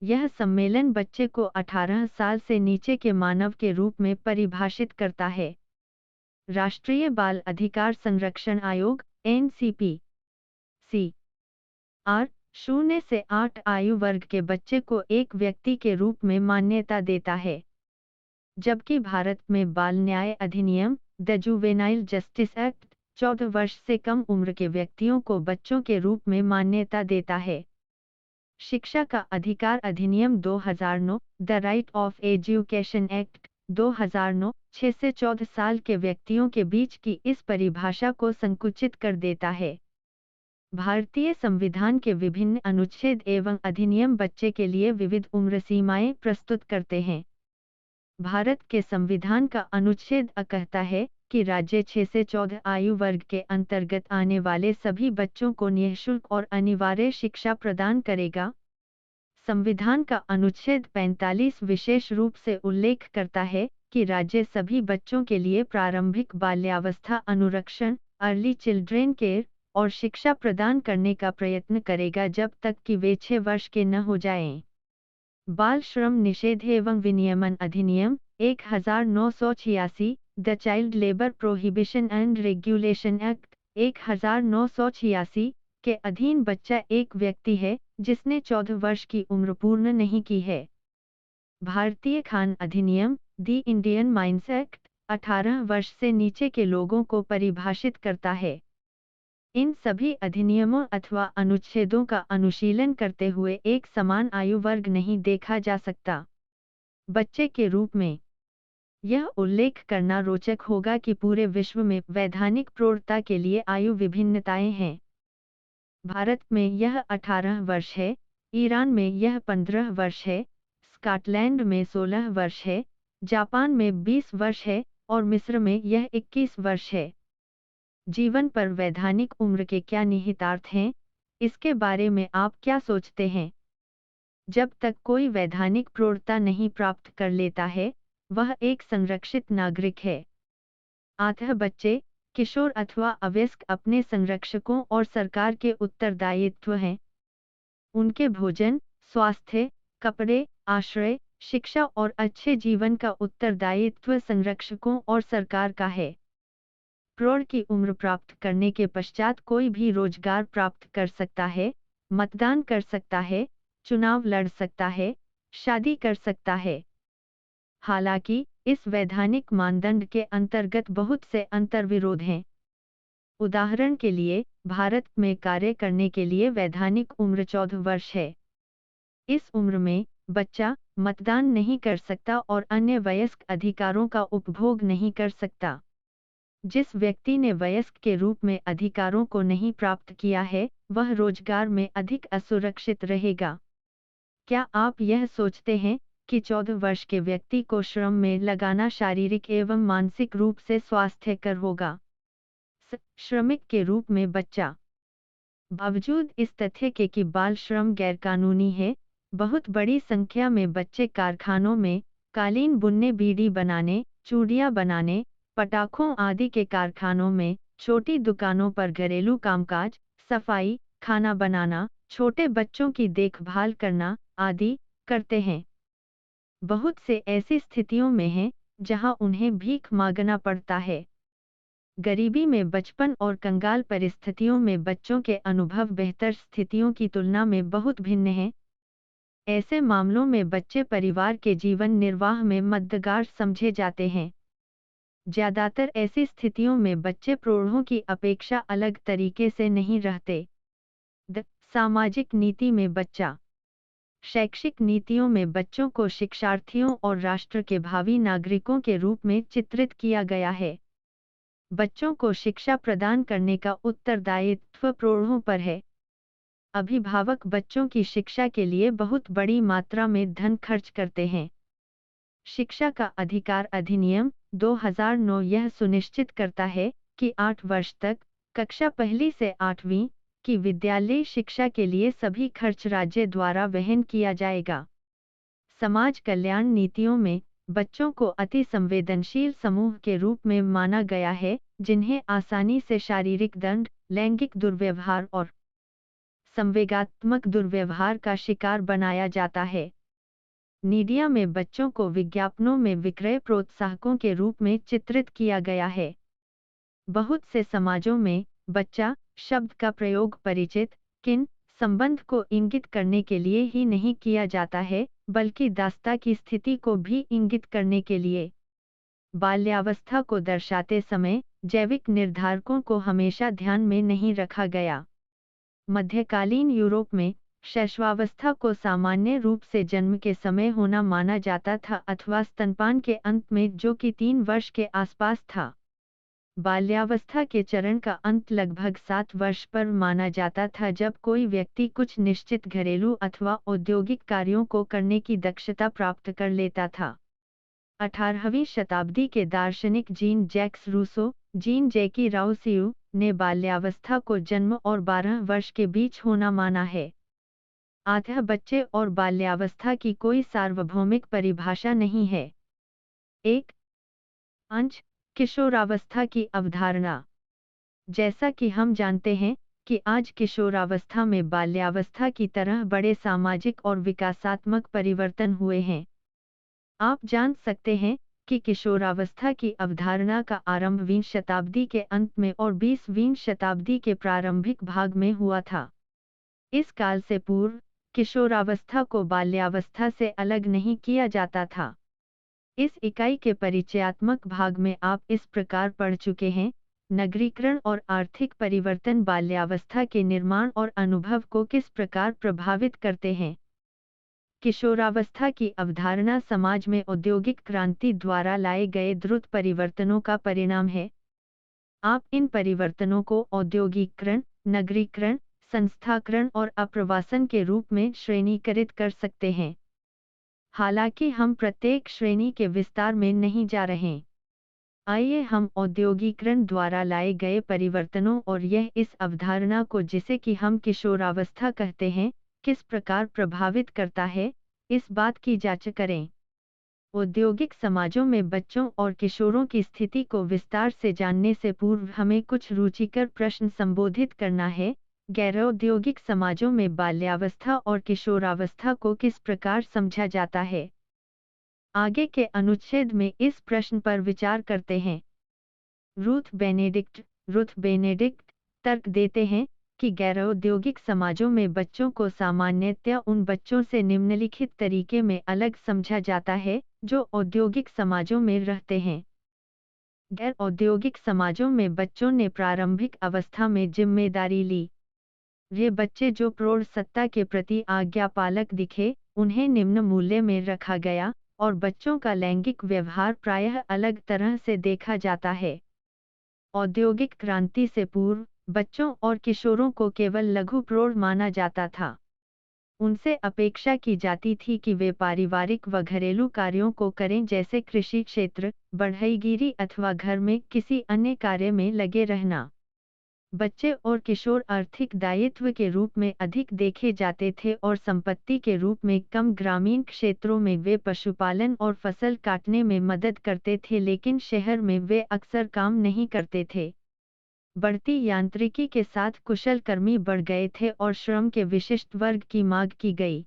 यह सम्मेलन बच्चे को 18 साल से नीचे के मानव के रूप में परिभाषित करता है। राष्ट्रीय बाल अधिकार संरक्षण आयोग NCPC R 0 से 8 आयु वर्ग के बच्चे को एक व्यक्ति के रूप में मान्यता देता है, जबकि भारत में बाल न्याय अधिनियम द जुवेनाइल जस्टिस एक्ट 14 वर्ष से कम उम्र के व्यक्तियों को बच्चों के रूप में मान्यता देता है। शिक्षा का अधिकार अधिनियम 2009 the right of education act 2009 6 से 14 साल के व्यक्तियों के बीच की इस परिभाषा को संकुचित कर देता है। भारतीय संविधान के विभिन्न अनुच्छेद एवं अधिनियम बच्चे के लिए विविध उम्र सीमाएं प्रस्तुत करते हैं। भारत के संविधान का अनुच्छेद अ कहता है कि राज्य 6 से 14 आयु वर्ग के अंतर्गत आने वाले सभी बच्चों को निःशुल्क और अनिवार्य शिक्षा प्रदान करेगा। संविधान का अनुच्छेद 45 विशेष रूप से उल्लेख करता है कि राज्य सभी बच्चों के लिए प्रारंभिक बाल्यावस्था अनुरक्षण अर्ली चिल्ड्रेन केयर और शिक्षा प्रदान करने का प्रयत्न करेगा जब तक कि वे 6 वर्ष के न हो जाएं। बाल श्रम निषेध एवं विनियमन अधिनियम 1986 the child labour prohibition and regulation act 1986 के अधीन बच्चा एक व्यक्ति है जिसने 14 वर्ष की उम्र पूर्ण नहीं की है। भारतीय खान अधिनियम द इंडियन माइंस एक्ट 18 वर्ष से नीचे के लोगों को परिभाषित करता है। इन सभी अधिनियमों अथवा अनुच्छेदों का अनुशीलन करते हुए एक समान आयु वर्ग नहीं देखा जा सकता। बच्चे के रूप में यह उल्लेख करना रोचक होगा कि पूरे विश्व में वैधानिक प्रौढ़ता के लिए आयु विभिन्नताएं हैं। भारत में यह 18 वर्ष है, ईरान में यह 15 वर्ष है, स्कॉटलैंड में 16 वर्ष है, जापान में 20 वर्ष है और मिस्र में यह 21 वर्ष है। जीवन पर वैधानिक उम्र के क्या निहितार्थ हैं, इसके बारे में आप क्या सोचते हैं? जब तक कोई वैधानिक प्रौढ़ता नहीं प्राप्त कर लेता है, वह एक संरक्षित नागरिक है। अतः बच्चे, किशोर अथवा अवयस्क अपने संरक्षकों और सरकार के उत्तरदायित्व हैं। उनके भोजन, स्वास्थ्य, कपड़े, आश्रय, शिक्षा और अच्छे जीवन का उत्तरदायित्व संरक्षकों और सरकार का है। प्रौढ़ की उम्र प्राप्त करने के पश्चात कोई भी रोजगार प्राप्त कर सकता है, मतदान कर सकता है, चुनाव लड़ सकता है, शादी कर सकता है। हालांकि इस वैधानिक मानदंड के अंतर्गत बहुत से अंतर्विरोध हैं। उदाहरण के लिए, भारत में कार्य करने के लिए वैधानिक उम्र 14 वर्ष है। इस उम्र में बच्चा मतदान नहीं कर सकता और अन्य वयस्क अधिकारों का उपभोग नहीं कर सकता। जिस व्यक्ति ने वयस्क के रूप में अधिकारों को नहीं प्राप्त किया है, वह रोजगार में अधिक असुरक्षित रहेगा। क्या आप यह सोचते हैं कि 14 वर्ष के व्यक्ति को श्रम में लगाना शारीरिक एवं मानसिक रूप से स्वास्थ्यकर होगा? श्रमिक के रूप में बच्चा। बावजूद इस तथ्य के कि बाल श्रम गैरकानूनी है, बहुत बड़ी संख्या में बच्चे कारखानों में कालीन बुनने, बीड़ी बनाने, चूड़ियां बनाने, पटाखों आदि के कारखानों में, छोटी दुकानों पर घरेलू कामकाज, सफाई, खाना बनाना, छोटे बच्चों की देखभाल करना आदि करते हैं। बहुत से ऐसी स्थितियों में हैं जहां उन्हें भीख मांगना पड़ता है। गरीबी में बचपन और कंगाल परिस्थितियों में बच्चों के अनुभव बेहतर स्थितियों की तुलना में बहुत भिन्न हैं। ऐसे मामलों में बच्चे परिवार के जीवन निर्वाह में मददगार समझे जाते हैं। ज्यादातर ऐसी स्थितियों में बच्चे प्रौढ़ों की अपेक्षा अलग तरीके से नहीं रहते। सामाजिक नीति में बच्चा। शैक्षिक नीतियों में बच्चों को शिक्षार्थियों और राष्ट्र के भावी नागरिकों के रूप में चित्रित किया गया है। बच्चों को शिक्षा प्रदान करने का उत्तरदायित्व प्रौढ़ों पर है। अभिभावक बच्चों की शिक्षा के लिए बहुत बड़ी मात्रा में धन खर्च करते हैं। शिक्षा का अधिकार अधिनियम 2009 यह सुनिश्चित करता है कि 8 वर्ष तक, कक्षा पहली से 8वीं की विद्यालयी शिक्षा के लिए सभी खर्च राज्य द्वारा वहन किया जाएगा। समाज कल्याण नीतियों में बच्चों को अति संवेदनशील समूह के रूप में माना गया है, जिन्हें आसानी से शारीरिक दंड, लैंगिक दुर्व्यवहार और संवेगात्मक दुर्व्यवहार का शिकार बनाया जाता है। मीडिया में बच्चों को विज्ञापनों में विक्रय प्रोत्साहकों के रूप में चित्रित किया गया है। बहुत से समाजों में बच्चा शब्द का प्रयोग परिचित किन संबंध को इंगित करने के लिए ही नहीं किया जाता है, बल्कि दास्ता की स्थिति को भी इंगित करने के लिए। बाल्यावस्था को दर्शाते समय जैविक निर्धारकों को हमेशा ध्यान में नहीं रखा गया। मध्यकालीन यूरोप में शैशवावस्था को सामान्य रूप से जन्म के समय होना माना जाता था अथवा स्तनपान के अंत में, जो कि 3 वर्ष के आसपास था। बाल्यावस्था के चरण का अंत लगभग 7 वर्ष पर माना जाता था, जब कोई व्यक्ति कुछ निश्चित घरेलू अथवा औद्योगिक कार्यों को करने की दक्षता प्राप्त कर लेता था। 18वीं शताब्दी के दार्शनिक जीन जैक्स रूसो, जीन जैकी राउसियो ने बाल्यावस्था को जन्म और 12 वर्ष के बीच होना माना है। अतः बच्चे और बाल्यावस्था की कोई सार्वभौमिक परिभाषा नहीं है। 1. अंश किशोरावस्था की अवधारणा। जैसा कि हम जानते हैं कि आज किशोरावस्था में बाल्यावस्था की तरह बड़े सामाजिक और विकासात्मक परिवर्तन हुए हैं। आप जान सकते हैं कि किशोरावस्था की अवधारणा का आरंभ 20वीं शताब्दी के अंत में और 20वीं शताब्दी के प्रारंभिक भाग में हुआ था। इस काल से पूर्व किशोरावस्था को बाल्यावस्था से अलग नहीं किया जाता था। इस इकाई के परिचयात्मक भाग में आप इस प्रकार पढ़ चुके हैं: नगरीकरण और आर्थिक परिवर्तन बाल्यावस्था के निर्माण और अनुभव को किस प्रकार प्रभावित करते हैं। किशोरावस्था की अवधारणा समाज में औद्योगिक क्रांति द्वारा लाए गए द्रुत परिवर्तनों का परिणाम है। आप इन परिवर्तनों को औद्योगिकरण, नगरीकरण, संस्थाकरण और अप्रवासन के रूप में श्रेणीकृत कर सकते हैं। हालांकि हम प्रत्येक श्रेणी के विस्तार में नहीं जा रहे। आइए हम औद्योगिकरण द्वारा लाए गए परिवर्तनों और यह इस अवधारणा को, जिसे कि हम किशोरावस्था कहते हैं, किस प्रकार प्रभावित करता है, इस बात की जांच करें। औद्योगिक समाजों में बच्चों और किशोरों की स्थिति को विस्तार से जानने से पूर्व हमें कुछ रुचिकर प्रश्न संबोधित करना है, गैर-औद्योगिक समाजों में बाल्यावस्था और किशोरावस्था को किस प्रकार समझा जाता है? आगे के अनुच्छेद में इस प्रश्न पर विचार करते हैं। रूथ बेनेडिक्ट तर्क देते हैं कि गैर-औद्योगिक समाजों में बच्चों को सामान्यतया उन बच्चों से निम्नलिखित तरीके में अलग समझा जाता है जो औद्योगिक समाजों में रहते हैं। गैर औद्योगिक समाजों में बच्चों ने प्रारंभिक अवस्था में जिम्मेदारी ली। ये बच्चे जो प्रौढ़ सत्ता के प्रति आज्ञापालक दिखे, उन्हें निम्न मूल्य में रखा गया, और बच्चों का लैंगिक व्यवहार प्रायः अलग तरह से देखा जाता है। औद्योगिक क्रांति से पूर्व, बच्चों और किशोरों को केवल लघु प्रौढ़ माना जाता था। उनसे अपेक्षा की जाती थी कि वे पारिवारिक व घरेलू कार्यों को करें, जैसे कृषि क्षेत्र, बढ़ईगीरी अथवा घर में किसी अन्य कार्य में लगे रहना। बच्चे और किशोर आर्थिक दायित्व के रूप में अधिक देखे जाते थे और संपत्ति के रूप में कम। ग्रामीण क्षेत्रों में वे पशुपालन और फसल काटने में मदद करते थे, लेकिन शहर में वे अक्सर काम नहीं करते थे। बढ़ती यांत्रिकी के साथ कुशल कर्मी बढ़ गए थे और श्रम के विशिष्ट वर्ग की मांग की गई।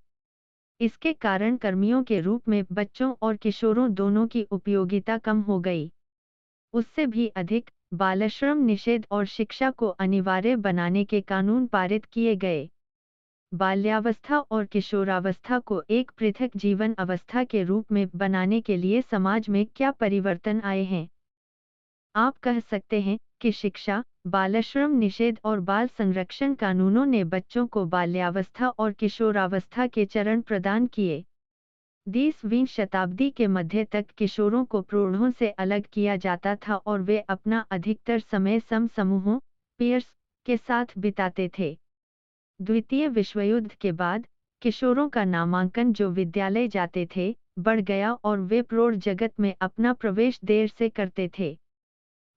इसके कारण कर्मियों के रूप में बच्चों और किशोरों दोनों की उपयोगिता कम हो गई। उससे भी अधिक, बालश्रम निषेध और शिक्षा को अनिवार्य बनाने के कानून पारित किए गए। बाल्यावस्था और किशोरावस्था को एक पृथक जीवन अवस्था के रूप में बनाने के लिए समाज में क्या परिवर्तन आए हैं? आप कह सकते हैं कि शिक्षा, बालश्रम निषेध और बाल संरक्षण कानूनों ने बच्चों को बाल्यावस्था और किशोरावस्था के चरण प्रदान किए। 20वीं शताब्दी के मध्य तक किशोरों को प्रौढ़ों से अलग किया जाता था और वे अपना अधिकतर समय समूहों, पीयर्स, के साथ बिताते थे। द्वितीय विश्वयुद्ध के बाद, किशोरों का नामांकन जो विद्यालय जाते थे, बढ़ गया और वे प्रौढ़ जगत में अपना प्रवेश देर से करते थे।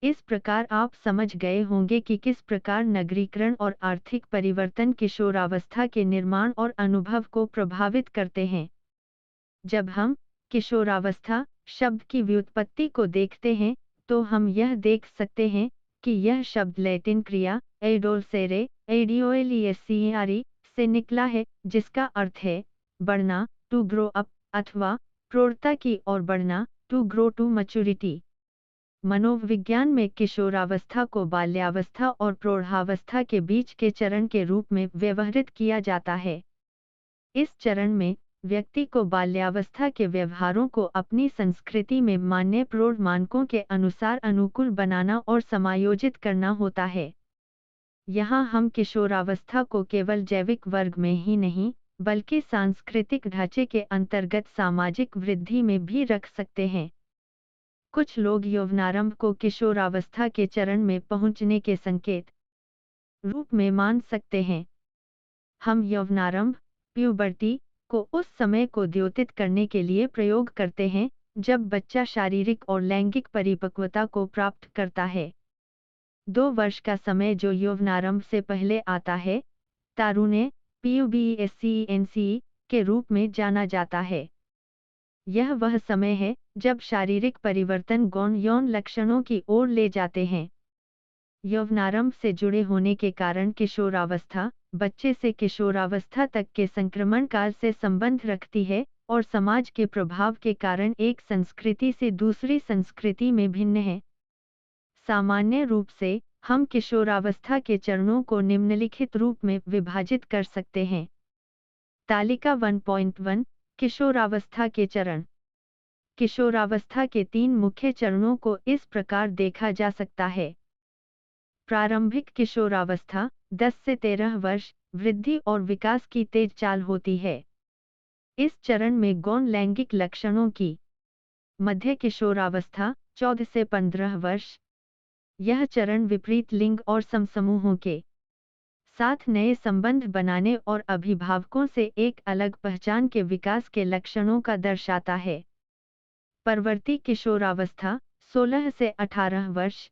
इस प्रकार आप समझ गए होंगे कि किस प्रकार नगरीकरण और आर्थिक परिवर्तन किशोरावस्था के निर्माण और अनुभव को प्रभावित करते हैं। जब हम किशोरावस्था शब्द की व्युत्पत्ति को देखते हैं, तो हम यह देख सकते हैं कि यह शब्द लैटिन क्रिया एडोल्सेरे, एडियोएलिएसियारी से निकला है, जिसका अर्थ है बढ़ना, टू ग्रो अप, अथवा प्रौढ़ता की ओर बढ़ना, टू ग्रो टू मैच्योरिटी। मनोविज्ञान में किशोरावस्था को बाल्यावस्था और प्रौढ़ावस्था के बीच के चरण के रूप में व्यवहृत किया जाता है। इस चरण में व्यक्ति को बाल्यावस्था के व्यवहारों को अपनी संस्कृति में मान्य प्रौढ़ मानकों के अनुसार अनुकूल बनाना और समायोजित करना होता है। यहाँ हम किशोरावस्था को केवल जैविक वर्ग में ही नहीं, बल्कि सांस्कृतिक ढांचे के अंतर्गत सामाजिक वृद्धि में भी रख सकते हैं। कुछ लोग यौवनारंभ को किशोरावस्था के चरण में पहुंचने के संकेत रूप में मान सकते हैं। हम यौवनारंभ, प्यूबर्टी, को उस समय को द्योतित करने के लिए प्रयोग करते हैं जब बच्चा शारीरिक और लैंगिक परिपक्वता को प्राप्त करता है। 2 वर्ष का समय जो यौवनारंभ से पहले आता है, तारुण्य, प्यूबेस्केंस के रूप में जाना जाता है। यह वह समय है जब शारीरिक परिवर्तन गौण यौन लक्षणों की ओर ले जाते हैं। यौवनारंभ से जुड़े होने के कारण किशोरावस्था, बच्चे से किशोरावस्था तक के संक्रमण काल से संबंध रखती है और समाज के प्रभाव के कारण एक संस्कृति से दूसरी संस्कृति में भिन्न है। सामान्य रूप से हम किशोरावस्था के चरणों को निम्नलिखित रूप में विभाजित कर सकते हैं। तालिका 1.1 किशोरावस्था के चरण। किशोरावस्था के 3 मुख्य चरणों को इस प्रकार देखा जा सकता है। प्रारंभिक किशोरावस्था 10 से 13 वर्ष, वृद्धि और विकास की तेज चाल होती है। इस चरण में गौण लैंगिक लक्षणों की। मध्य किशोरावस्था 14 से 15 वर्ष। यह चरण विपरीत लिंग और समसमूहों के साथ नए संबंध बनाने और अभिभावकों से एक अलग पहचान के विकास के लक्षणों का दर्शाता है। परवर्ती किशोरावस्था 16 से 18 वर्ष।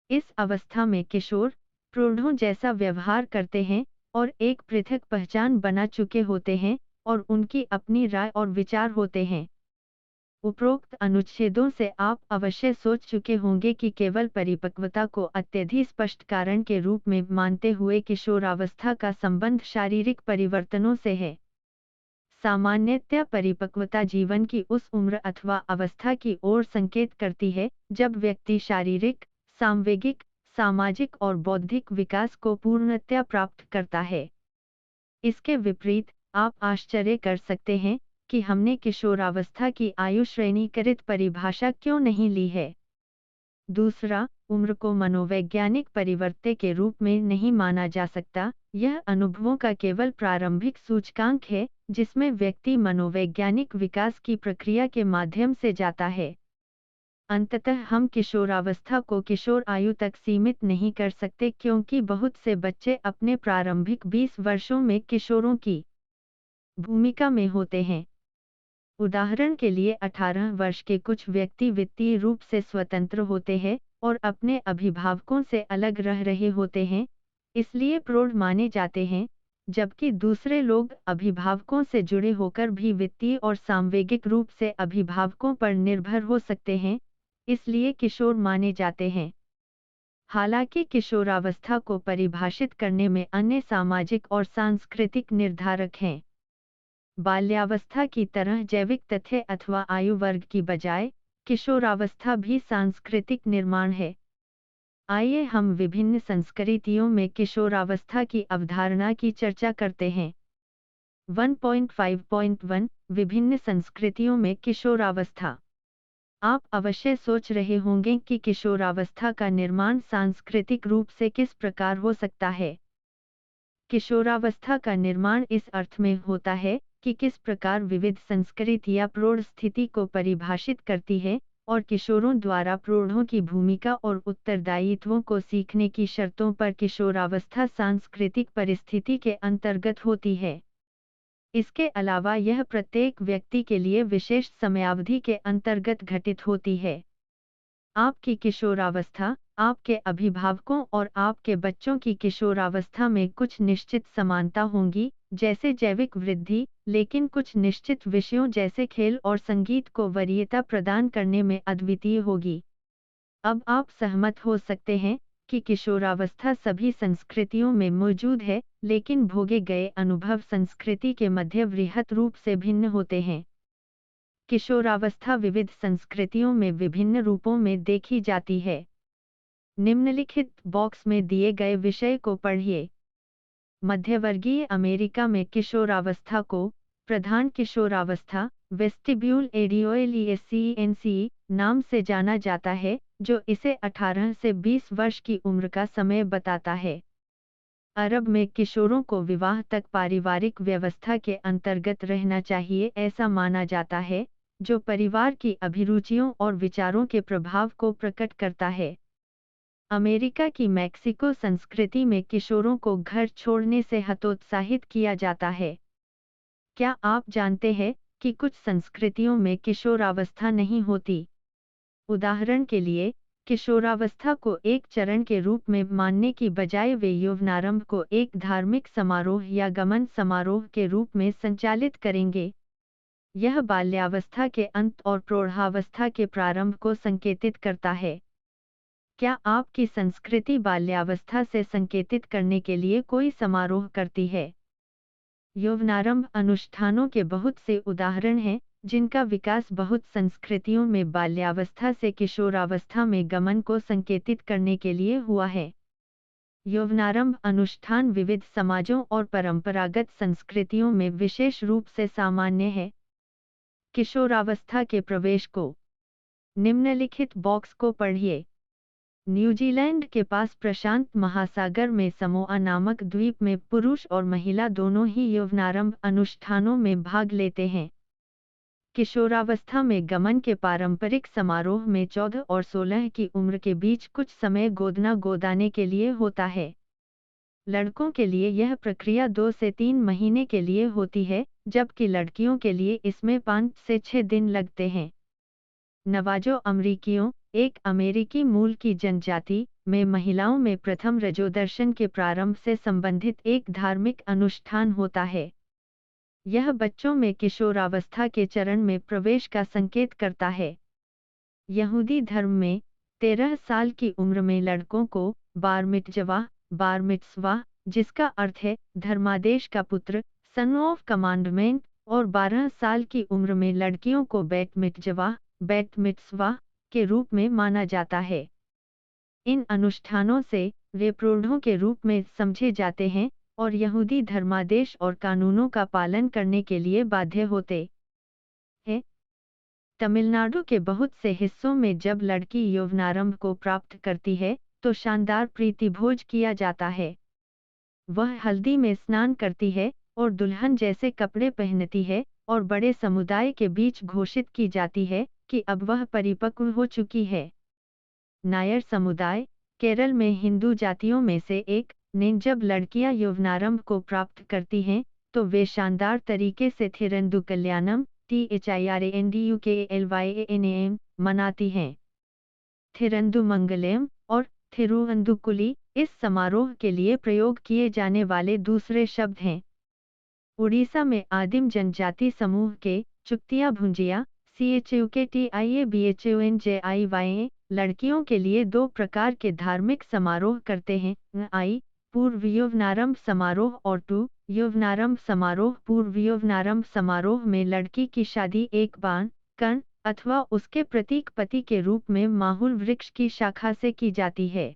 इस अवस्था में किशोर प्रौढ़ों जैसा व्यवहार करते हैं और एक पृथक पहचान बना चुके होते हैं और उनकी अपनी राय और विचार होते हैं। उपरोक्त अनुच्छेदों से आप अवश्य सोच चुके होंगे कि केवल परिपक्वता को अत्यधिक स्पष्ट कारण के रूप में मानते हुए किशोरावस्था का संबंध शारीरिक परिवर्तनों से है। सामान्यतया परिपक्वता जीवन की उस उम्र अथवा अवस्था की ओर संकेत करती है जब व्यक्ति शारीरिक, सांवेगिक, सामाजिक और बौद्धिक विकास को पूर्णतया प्राप्त करता है। इसके विपरीत, आप आश्चर्य कर सकते हैं कि हमने किशोरावस्था की आयु श्रेणीकृत परिभाषा क्यों नहीं ली है। दूसरा, उम्र को मनोवैज्ञानिक परिवर्त्य के रूप में नहीं माना जा सकता, यह अनुभवों का केवल प्रारंभिक सूचकांक है, जिसमें व्यक्ति मनोवैज्ञानिक विकास की प्रक्रिया के माध्यम से जाता है। अंततः हम किशोरावस्था को किशोर आयु तक सीमित नहीं कर सकते क्योंकि बहुत से बच्चे अपने प्रारंभिक 20 वर्षों में किशोरों की भूमिका में होते हैं। उदाहरण के लिए 18 वर्ष के कुछ व्यक्ति वित्तीय रूप से स्वतंत्र होते हैं और अपने अभिभावकों से अलग रह रहे होते हैं, इसलिए प्रौढ़ माने जाते हैं, जबकि दूसरे लोग अभिभावकों से जुड़े होकर भी वित्तीय और सांवेगिक रूप से अभिभावकों पर निर्भर हो सकते हैं, इसलिए किशोर माने जाते हैं। हालांकि किशोरावस्था को परिभाषित करने में अन्य सामाजिक और सांस्कृतिक निर्धारक हैं। बाल्यावस्था की तरह जैविक तथ्य अथवा आयु वर्ग की बजाय किशोरावस्था भी सांस्कृतिक निर्माण है। आइए हम विभिन्न संस्कृतियों में किशोरावस्था की अवधारणा की चर्चा करते हैं। 1.5.1 विभिन्न संस्कृतियों में किशोरावस्था। आप अवश्य सोच रहे होंगे कि किशोरावस्था का निर्माण सांस्कृतिक रूप से किस प्रकार हो सकता है। किशोरावस्था का निर्माण इस अर्थ में होता है कि किस प्रकार विविध संस्कृतियां प्रौढ़ स्थिति को परिभाषित करती है और किशोरों द्वारा प्रौढ़ों की भूमिका और उत्तरदायित्वों को सीखने की शर्तों पर किशोरावस्था सांस्कृतिक परिस्थिति के अंतर्गत होती है। इसके अलावा यह प्रत्येक व्यक्ति के लिए विशेष समयावधि के अंतर्गत घटित होती है। आपकी किशोरावस्था, आपके अभिभावकों और आपके बच्चों की किशोरावस्था में कुछ निश्चित समानता होंगी, जैसे जैविक वृद्धि, लेकिन कुछ निश्चित विषयों जैसे खेल और संगीत को वरीयता प्रदान करने में अद्वितीय होगी। अब आप सहमत हो सकते हैं कि किशोरावस्था सभी संस्कृतियों में मौजूद है, लेकिन भोगे गए अनुभव संस्कृति के मध्य वृहत रूप से भिन्न होते हैं। किशोरावस्था विविध संस्कृतियों में विभिन्न रूपों में देखी जाती है। निम्नलिखित बॉक्स में दिए गए विषय को पढ़िए। मध्यवर्गीय अमेरिका में किशोरावस्था को प्रधान किशोरावस्था वेस्टिब्यूल एडियोएलिएससीएनसी नाम से जाना जाता है, जो इसे 18 से 20 वर्ष की उम्र का समय बताता है। अरब में किशोरों को विवाह तक पारिवारिक व्यवस्था के अंतर्गत रहना चाहिए ऐसा माना जाता है, जो परिवार की अभिरुचियों और विचारों के प्रभाव को प्रकट करता है। अमेरिका की मैक्सिको संस्कृति में किशोरों को घर छोड़ने से हतोत्साहित किया जाता है। क्या आप जानते हैं कि कुछ संस्कृतियों में किशोरावस्था नहीं होती? उदाहरण के लिए, किशोरावस्था को एक चरण के रूप में मानने की बजाय वे यौवनारंभ को एक धार्मिक समारोह या गमन समारोह के रूप में संचालित करेंगे। यह बाल्यावस्था के अंत और प्रौढ़ावस्था के प्रारंभ को संकेतित करता है। क्या आपकी संस्कृति बाल्यावस्था से संकेतित करने के लिए कोई समारोह करती है? यौवनारंभ अनुष्ठानों के बहुत से उदाहरण हैं, जिनका विकास बहुत संस्कृतियों में बाल्यावस्था से किशोरावस्था में गमन को संकेतित करने के लिए हुआ है। यौवनारंभ अनुष्ठान विविध समाजों और परंपरागत संस्कृतियों में विशेष रूप से सामान्य है। किशोरावस्था के प्रवेश को निम्नलिखित बॉक्स को पढ़िए। न्यूजीलैंड के पास प्रशांत महासागर में समोआ नामक द्वीप में पुरुष और महिला दोनों ही यौवनारंभ अनुष्ठानों में भाग लेते हैं। किशोरावस्था में गमन के पारंपरिक समारोह में 14 और 16 की उम्र के बीच कुछ समय गोदना गोदाने के लिए होता है। लड़कों के लिए यह प्रक्रिया 2 से 3 महीने के लिए होती है, जबकि लड़कियों के लिए इसमें 5 से 6 दिन लगते हैं। नवाजो अमरीकियों, एक अमेरिकी मूल की जनजाति, में महिलाओं में प्रथम रजोदर्शन के प्रारंभ से संबंधित एक धार्मिक अनुष्ठान होता है। यह बच्चों में किशोरावस्था के चरण में प्रवेश का संकेत करता है। यहूदी धर्म में 13 साल की उम्र में लड़कों को बार मित्ज़वा, जिसका अर्थ है धर्मादेश का पुत्र, सन ऑफ कमांडमेंट, और 12 साल की उम्र में लड़कियों को बैट मित्ज़वा के रूप में माना जाता है। इन अनुष्ठानों से वे प्रौढ़ों के रूप में समझे जाते हैं और यहूदी धर्मादेश और कानूनों का पालन करने के लिए बाध्य होते हैं। तमिलनाडु के बहुत से हिस्सों में जब लड़की यौवनारंभ को प्राप्त करती है तो शानदार प्रीतिभोज किया जाता है। वह हल्दी में स्नान करती है और दुल्हन जैसे कपड़े पहनती है और बड़े समुदाय के बीच घोषित की जाती है कि अब वह परिपक्व हो चुकी है। नायर समुदाय, केरल में हिंदू जातियों में से एक ने जब लड़कियां यौवनारंभ को प्राप्त करती हैं तो वे शानदार तरीके से थिरंदु कल्याणम THIRANDUKLYANAM मनाती हैं। थिरंदु मंगलम और थिरुवंदुकुली इस समारोह के लिए प्रयोग किए जाने वाले दूसरे शब्द हैं। उड़ीसा में आदिम जनजाति समूह के चुक्तिया भुंजिया CHUKTIABHUNJIYA लड़कियों के लिए 2 प्रकार के धार्मिक समारोह करते हैं, आई पूर्व यौवनारंभ समारोह और 2 यौवनारंभ समारोह। पूर्व यौवनारंभ समारोह में लड़की की शादी एक बाण, कर्ण अथवा उसके प्रतीक पति के रूप में माहुल वृक्ष की शाखा से की जाती है।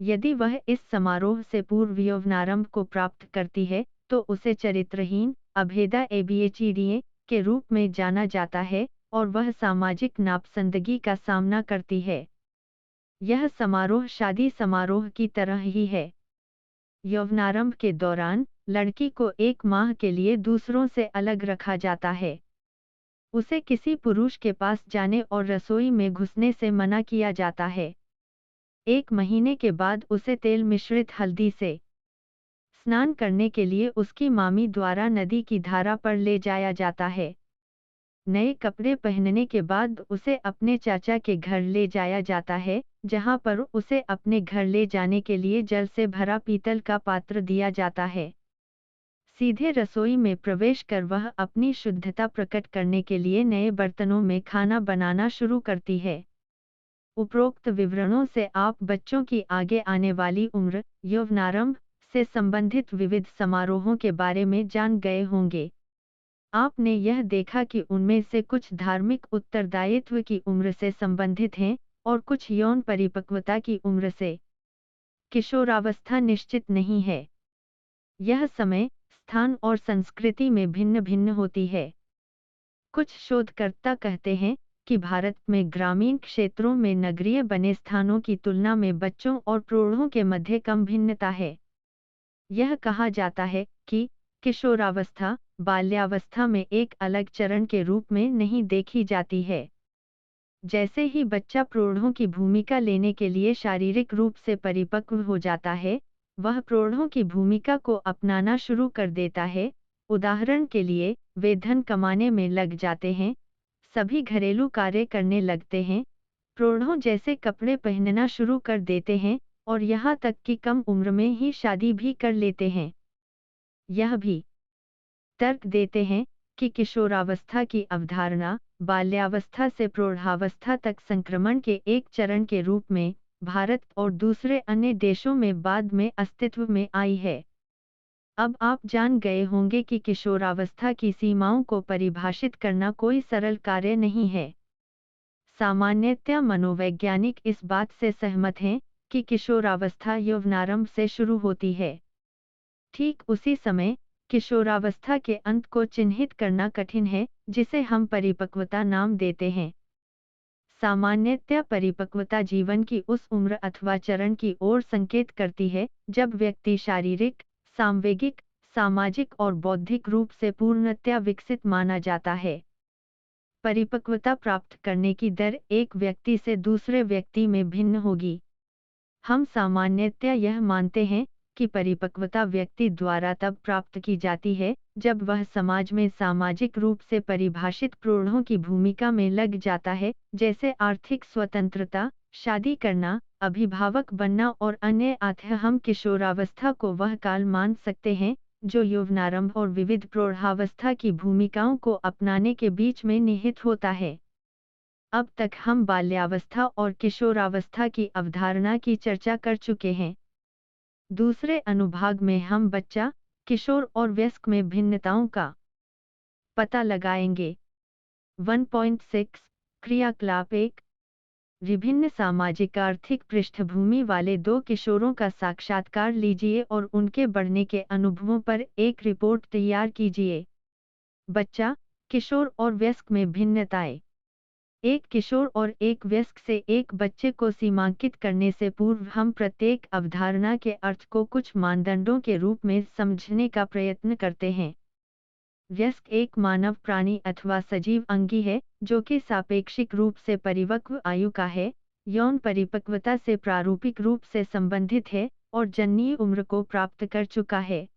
यदि वह इस समारोह से पूर्व यौवनारंभ को प्राप्त करती है तो उसे चरित्रहीन, अभेदा ABHEDA के रूप में जाना जाता है और वह सामाजिक नापसंदगी का सामना करती है। यह समारोह शादी समारोह की तरह ही है। यौवनारंभ के दौरान लड़की को 1 माह के लिए दूसरों से अलग रखा जाता है। उसे किसी पुरुष के पास जाने और रसोई में घुसने से मना किया जाता है। 1 महीने के बाद उसे तेल मिश्रित हल्दी से स्नान करने के लिए उसकी मामी द्वारा नदी की धारा पर ले जाया जाता है। नए कपड़े पहनने के बाद उसे अपने चाचा के घर ले जाया जाता है, जहां पर उसे अपने घर ले जाने के लिए जल से भरा पीतल का पात्र दिया जाता है। सीधे रसोई में प्रवेश कर वह अपनी शुद्धता प्रकट करने के लिए नए बर्तनों में खाना बनाना शुरू करती है। उपरोक्त विवरणों से आप बच्चों की आगे आने वाली उम्र, यौवनारंभ से संबंधित विविध समारोहों के बारे में जान गए होंगे। आपने यह देखा कि उनमें से कुछ धार्मिक उत्तरदायित्व की उम्र से संबंधित हैं और कुछ यौन परिपक्वता की उम्र से। किशोरावस्था निश्चित नहीं है। यह समय, स्थान और संस्कृति में भिन्न भिन्न होती है। कुछ शोधकर्ता कहते हैं कि भारत में ग्रामीण क्षेत्रों में नगरीय बने स्थानों की तुलना में बच्चों और प्रौढ़ों के मध्य कम भिन्नता है। यह कहा जाता है कि किशोरावस्था बाल्यावस्था में एक अलग चरण के रूप में नहीं देखी जाती है। जैसे ही बच्चा प्रौढ़ों की भूमिका लेने के लिए शारीरिक रूप से परिपक्व हो जाता है, वह प्रौढ़ों की भूमिका को अपनाना शुरू कर देता है। उदाहरण के लिए, वे धन कमाने में लग जाते हैं, सभी घरेलू कार्य करने लगते हैं, प्रौढ़ों जैसे कपड़े पहनना शुरू कर देते हैं और यहाँ तक कि कम उम्र में ही शादी भी कर लेते हैं। यह भी तर्क देते हैं कि किशोरावस्था की अवधारणा बाल्यावस्था से प्रौढ़ावस्था तक संक्रमण के एक चरण के रूप में भारत और दूसरे अन्य देशों में बाद में अस्तित्व में आई है। अब आप जान गए होंगे कि किशोरावस्था की सीमाओं को परिभाषित करना कोई सरल कार्य नहीं है। सामान्यतया मनोवैज्ञानिक इस बात से सहमत हैं कि किशोरावस्था यौवनारंभ से शुरू होती है। ठीक उसी समय किशोरावस्था के अंत को चिन्हित करना कठिन है, जिसे हम परिपक्वता नाम देते हैं। सामान्यतया परिपक्वता जीवन की उस उम्र अथवा चरण की ओर संकेत करती है जब व्यक्ति शारीरिक, सांवेगिक, सामाजिक और बौद्धिक रूप से पूर्णतया विकसित माना जाता है। परिपक्वता प्राप्त करने की दर एक व्यक्ति से दूसरे व्यक्ति में भिन्न होगी। हम सामान्यतया यह मानते हैं कि परिपक्वता व्यक्ति द्वारा तब प्राप्त की जाती है जब वह समाज में सामाजिक रूप से परिभाषित प्रौढ़ों की भूमिका में लग जाता है, जैसे आर्थिक स्वतंत्रता, शादी करना, अभिभावक बनना और अन्य। अतः हम किशोरावस्था को वह काल मान सकते हैं जो यौवनारंभ और विविध प्रौढ़ावस्था की भूमिकाओं को अपनाने के बीच में निहित होता है। अब तक हम बाल्यावस्था और किशोरावस्था की अवधारणा की चर्चा कर चुके हैं। दूसरे अनुभाग में हम बच्चा, किशोर और वयस्क में भिन्नताओं का पता लगाएंगे। 1.6 क्रियाकलाप 1 विभिन्न सामाजिक आर्थिक पृष्ठभूमि वाले दो किशोरों का साक्षात्कार लीजिए और उनके बढ़ने के अनुभवों पर एक रिपोर्ट तैयार कीजिए। बच्चा, किशोर और वयस्क में भिन्नताएं। एक किशोर और एक वयस्क से एक बच्चे को सीमांकित करने से पूर्व हम प्रत्येक अवधारणा के अर्थ को कुछ मानदंडों के रूप में समझने का प्रयत्न करते हैं। वयस्क एक मानव प्राणी अथवा सजीव अंगी है, जो कि सापेक्षिक रूप से परिपक्व आयु का है, यौन परिपक्वता से प्रारूपिक रूप से संबंधित है और जननीय उम्र को प्राप्त कर चुका है।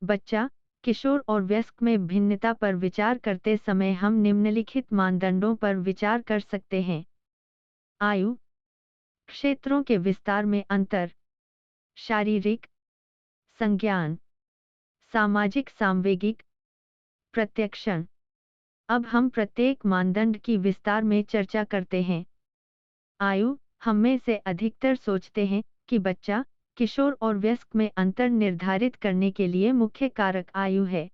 बच्चा, किशोर और वयस्क में भिन्नता पर विचार करते समय हम निम्नलिखित मानदंडों पर विचार कर सकते हैं। आयु, क्षेत्रों के विस्तार में अंतर, शारीरिक, संज्ञान, सामाजिक सांवेगिक, प्रत्यक्षण। अब हम प्रत्येक मानदंड की विस्तार में चर्चा करते हैं। आयु, हम में से अधिकतर सोचते हैं कि बच्चा, किशोर और वयस्क में अंतर निर्धारित करने के लिए मुख्य कारक आयु है।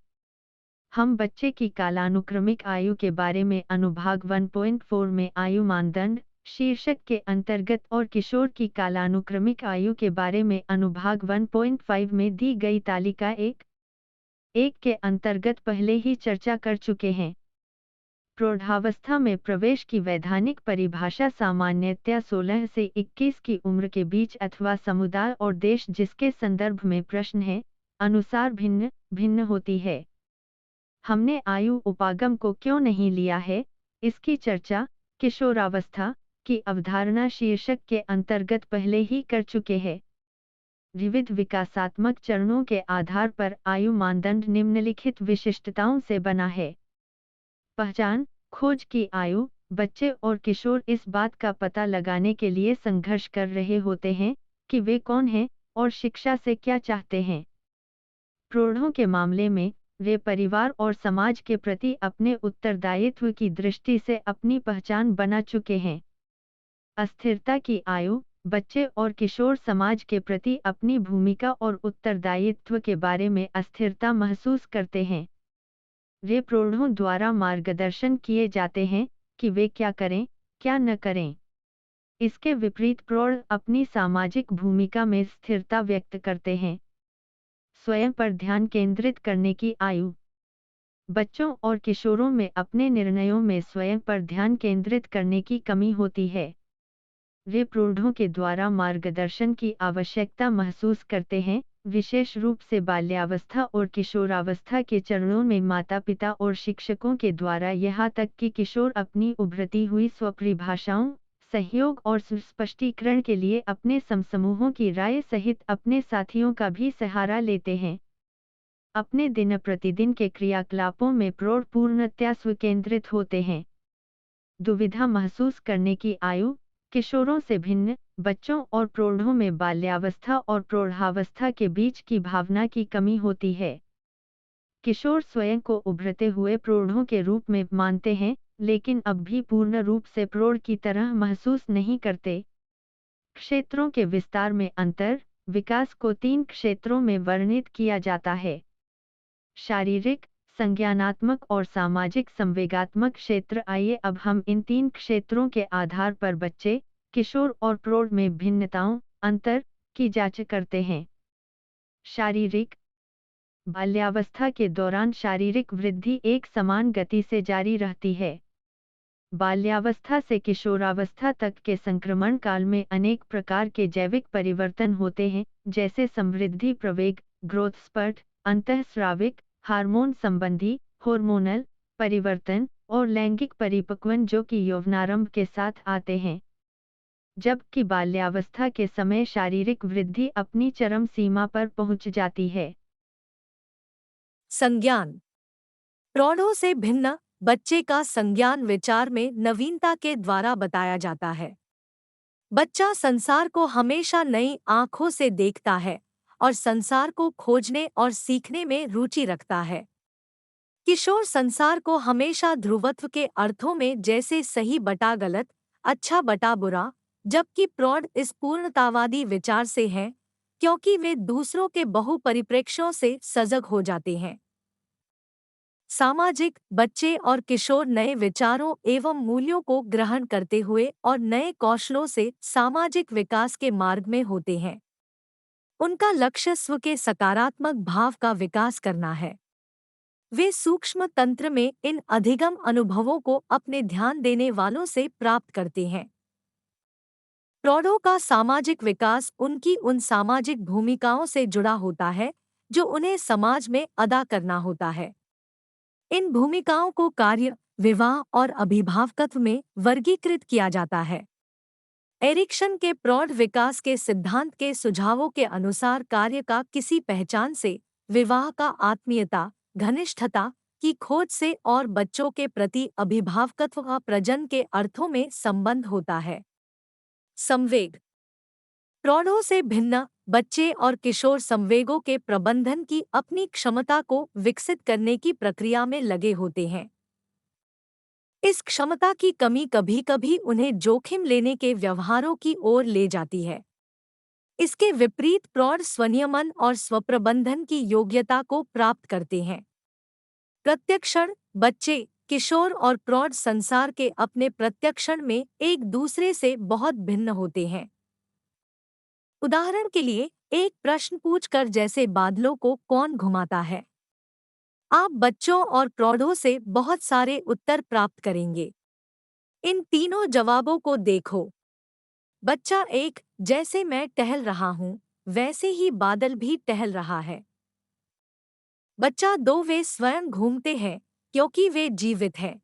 हम बच्चे की कालानुक्रमिक आयु के बारे में अनुभाग 1.4 में आयु मानदंड शीर्षक के अंतर्गत और किशोर की कालानुक्रमिक आयु के बारे में अनुभाग 1.5 में दी गई तालिका 1 के अंतर्गत पहले ही चर्चा कर चुके हैं। प्रौढ़ावस्था में प्रवेश की वैधानिक परिभाषा सामान्यतया 16 से 21 की उम्र के बीच अथवा समुदाय और देश जिसके संदर्भ में प्रश्न है, अनुसार भिन्न भिन्न होती है। हमने आयु उपागम को क्यों नहीं लिया है, इसकी चर्चा किशोरावस्था की अवधारणा शीर्षक के अंतर्गत पहले ही कर चुके हैं। विविध विकासात्मक चरणों के आधार पर आयु मानदंड निम्नलिखित विशिष्टताओं से बना है। पहचान, खोज की आयु, बच्चे और किशोर इस बात का पता लगाने के लिए संघर्ष कर रहे होते हैं कि वे कौन हैं और शिक्षा से क्या चाहते हैं। प्रौढ़ों के मामले में, वे परिवार और समाज के प्रति अपने उत्तरदायित्व की दृष्टि से अपनी पहचान बना चुके हैं। अस्थिरता की आयु, बच्चे और किशोर समाज के प्रति अपनी भूमिका और उत्तरदायित्व के बारे में अस्थिरता महसूस करते हैं। वे प्रौढ़ों द्वारा मार्गदर्शन किए जाते हैं कि वे क्या करें, क्या न करें। इसके विपरीत प्रौढ़ अपनी सामाजिक भूमिका में स्थिरता व्यक्त करते हैं। स्वयं पर ध्यान केंद्रित करने की आयु, बच्चों और किशोरों में अपने निर्णयों में स्वयं पर ध्यान केंद्रित करने की कमी होती है। वे प्रौढ़ों के द्वारा मार्गदर्शन की आवश्यकता महसूस करते हैं, विशेष रूप से बाल्यावस्था और किशोरावस्था के चरणों में माता-पिता और शिक्षकों के द्वारा, यहाँ तक कि किशोर अपनी उभरती हुई स्वपरिभाषाओं, सहयोग और स्पष्टीकरण के लिए अपने समसमूहों की राय सहित अपने साथियों का भी सहारा लेते हैं। अपने दिन प्रतिदिन के क्रियाकलापों में प्रौढ़ पूर्णतया स्वकेंद्रित होते हैं। दुविधा महसूस करने की आयु, किशोरों से भिन्न, बच्चों और प्रौढ़ों में बाल्यावस्था और प्रौढ़ावस्था के बीच की भावना की कमी होती है। किशोर स्वयं को उभरते हुए प्रौढ़ों के रूप में मानते हैं, लेकिन अब भी पूर्ण रूप से प्रौढ़ की तरह महसूस नहीं करते। क्षेत्रों के विस्तार में अंतर, विकास को 3 क्षेत्रों में वर्णित किया जाता है। शारीरिक, संज्ञानात्मक और सामाजिक संवेगात्मक क्षेत्र। आइए अब हम इन 3 क्षेत्रों के आधार पर बच्चे, किशोर और प्रौढ़ में भिन्नताओं, अंतर की जांच करते हैं। शारीरिक, बाल्यावस्था के दौरान शारीरिक वृद्धि एक समान गति से जारी रहती है। बाल्यावस्था से किशोरावस्था तक के संक्रमण काल में अनेक प्रकार के जैविक परिवर्तन होते हैं, जैसे समृद्धि प्रवेग, ग्रोथ स्पर्ट, अंतःस्राविक, हार्मोन संबंधी, हार्मोनल परिवर्तन और लैंगिक परिपक्वन जो कि यौवनारंभ के साथ आते हैं। जबकि बाल्यावस्था के समय शारीरिक वृद्धि अपनी चरम सीमा पर पहुंच जाती है। संज्ञान। प्रौढ़ों से भिन्न, बच्चे का संज्ञान विचार में नवीनता के द्वारा बताया जाता है। बच्चा संसार को हमेशा नई आंखों से देखता है और संसार को खोजने और सीखने में रुचि रखता है। किशोर संसार को हमेशा ध्रुवत्व के अर्थों में, जैसे सही बटा गलत, अच्छा बटा बुरा, जबकि प्रौढ़ इस पूर्णतावादी विचार से हैं, क्योंकि वे दूसरों के बहु परिप्रेक्ष्यों से सजग हो जाते हैं। सामाजिक बच्चे और किशोर नए विचारों एवं मूल्यों को ग्रहण करते हुए और नए कौशलों से सामाजिक विकास के मार्ग में होते हैं। उनका लक्ष्य स्व के सकारात्मक भाव का विकास करना है। वे सूक्ष्म तंत्र में इन अधिगम अनुभवों को अपने ध्यान देने वालों से प्राप्त करते हैं। प्रौढ़ों का सामाजिक विकास उनकी उन सामाजिक भूमिकाओं से जुड़ा होता है जो उन्हें समाज में अदा करना होता है। इन भूमिकाओं को कार्य, विवाह और अभिभावकत्व में वर्गीकृत किया जाता है। एरिक्सन के प्रौढ़ विकास के सिद्धांत के सुझावों के अनुसार कार्य का किसी पहचान से, विवाह का आत्मीयता, घनिष्ठता की खोज से और बच्चों के प्रति अभिभावकत्व का प्रजनन के अर्थों में संबंध होता है। संवेग। प्रौढ़ों से भिन्न बच्चे और किशोर संवेगों के प्रबंधन की अपनी क्षमता को विकसित करने की प्रक्रिया में लगे होते हैं। इस क्षमता की कमी कभी कभी उन्हें जोखिम लेने के व्यवहारों की ओर ले जाती है। इसके विपरीत प्रौढ़ स्वनियमन और स्वप्रबंधन की योग्यता को प्राप्त करते हैं। प्रत्यक्षण। बच्चे, किशोर और प्रौढ़ संसार के अपने प्रत्यक्षण में एक दूसरे से बहुत भिन्न होते हैं। उदाहरण के लिए, एक प्रश्न पूछकर जैसे बादलों को कौन घुमाता है, आप बच्चों और प्रौढ़ों से बहुत सारे उत्तर प्राप्त करेंगे। इन तीनों जवाबों को देखो। बच्चा 1, जैसे मैं टहल रहा हूँ, वैसे ही बादल भी टहल रहा है। बच्चा 2, वे स्वयं घूमते हैं क्योंकि वे जीवित हैं।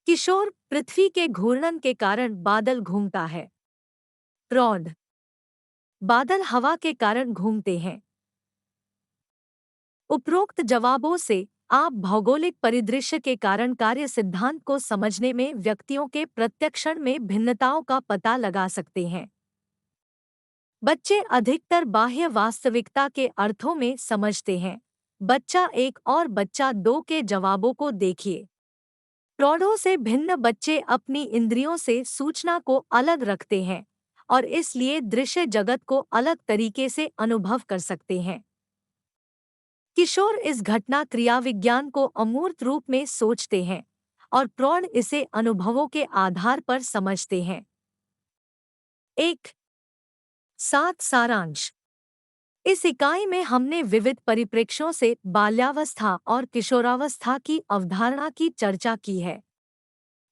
किशोर, पृथ्वी के घूर्णन के कारण बादल घूमता है। प्रौढ़, बादल हवा के कारण घूमते हैं। उपरोक्त जवाबों से आप भौगोलिक परिदृश्य के कारण कार्य सिद्धांत को समझने में व्यक्तियों के प्रत्यक्षण में भिन्नताओं का पता लगा सकते हैं। बच्चे अधिकतर बाह्य वास्तविकता के अर्थों में समझते हैं। बच्चा 1 और बच्चा 2 के जवाबों को देखिए। प्रौढ़ों से भिन्न बच्चे अपनी इंद्रियों से सूचना को अलग रखते हैं और इसलिए दृश्य जगत को अलग तरीके से अनुभव कर सकते हैं। किशोर इस घटना क्रिया विज्ञान को अमूर्त रूप में सोचते हैं और प्रौढ़ इसे अनुभवों के आधार पर समझते हैं। 1.7 सारांश। इस इकाई में हमने विविध परिप्रेक्ष्यों से बाल्यावस्था और किशोरावस्था की अवधारणा की चर्चा की है।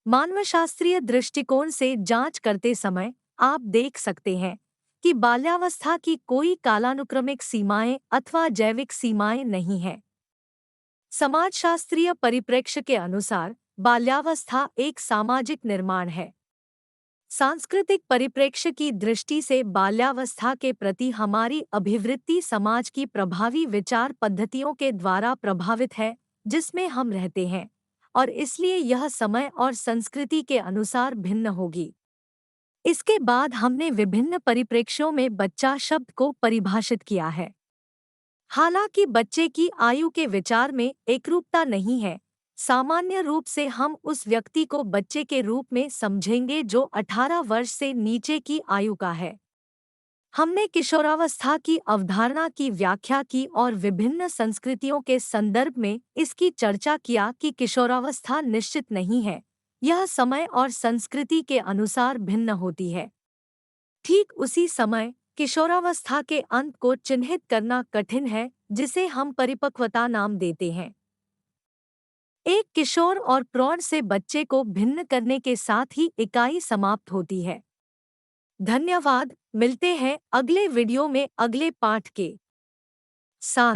मानवशास्त्रीय दृष्टिकोण से जांच करते समय आप देख सकते हैं कि बाल्यावस्था की कोई कालानुक्रमिक सीमाएं अथवा जैविक सीमाएं नहीं हैं। समाजशास्त्रीय परिप्रेक्ष्य के अनुसार बाल्यावस्था एक सामाजिक निर्माण है। सांस्कृतिक परिप्रेक्ष्य की दृष्टि से बाल्यावस्था के प्रति हमारी अभिवृत्ति समाज की प्रभावी विचार पद्धतियों के द्वारा प्रभावित है जिसमें हम रहते हैं, और इसलिए यह समय और संस्कृति के अनुसार भिन्न होगी। इसके बाद हमने विभिन्न परिप्रेक्ष्यों में बच्चा शब्द को परिभाषित किया है। हालांकि बच्चे की आयु के विचार में एकरूपता नहीं है, सामान्य रूप से हम उस व्यक्ति को बच्चे के रूप में समझेंगे जो 18 वर्ष से नीचे की आयु का है। हमने किशोरावस्था की अवधारणा की व्याख्या की और विभिन्न संस्कृतियों के संदर्भ में इसकी चर्चा किया कि किशोरावस्था निश्चित नहीं है, यह समय और संस्कृति के अनुसार भिन्न होती है। ठीक उसी समय किशोरावस्था के अंत को चिन्हित करना कठिन है, जिसे हम परिपक्वता नाम देते हैं। एक किशोर और प्रौढ़ से बच्चे को भिन्न करने के साथ ही इकाई समाप्त होती है। धन्यवाद। मिलते हैं अगले वीडियो में अगले पाठ के साथ।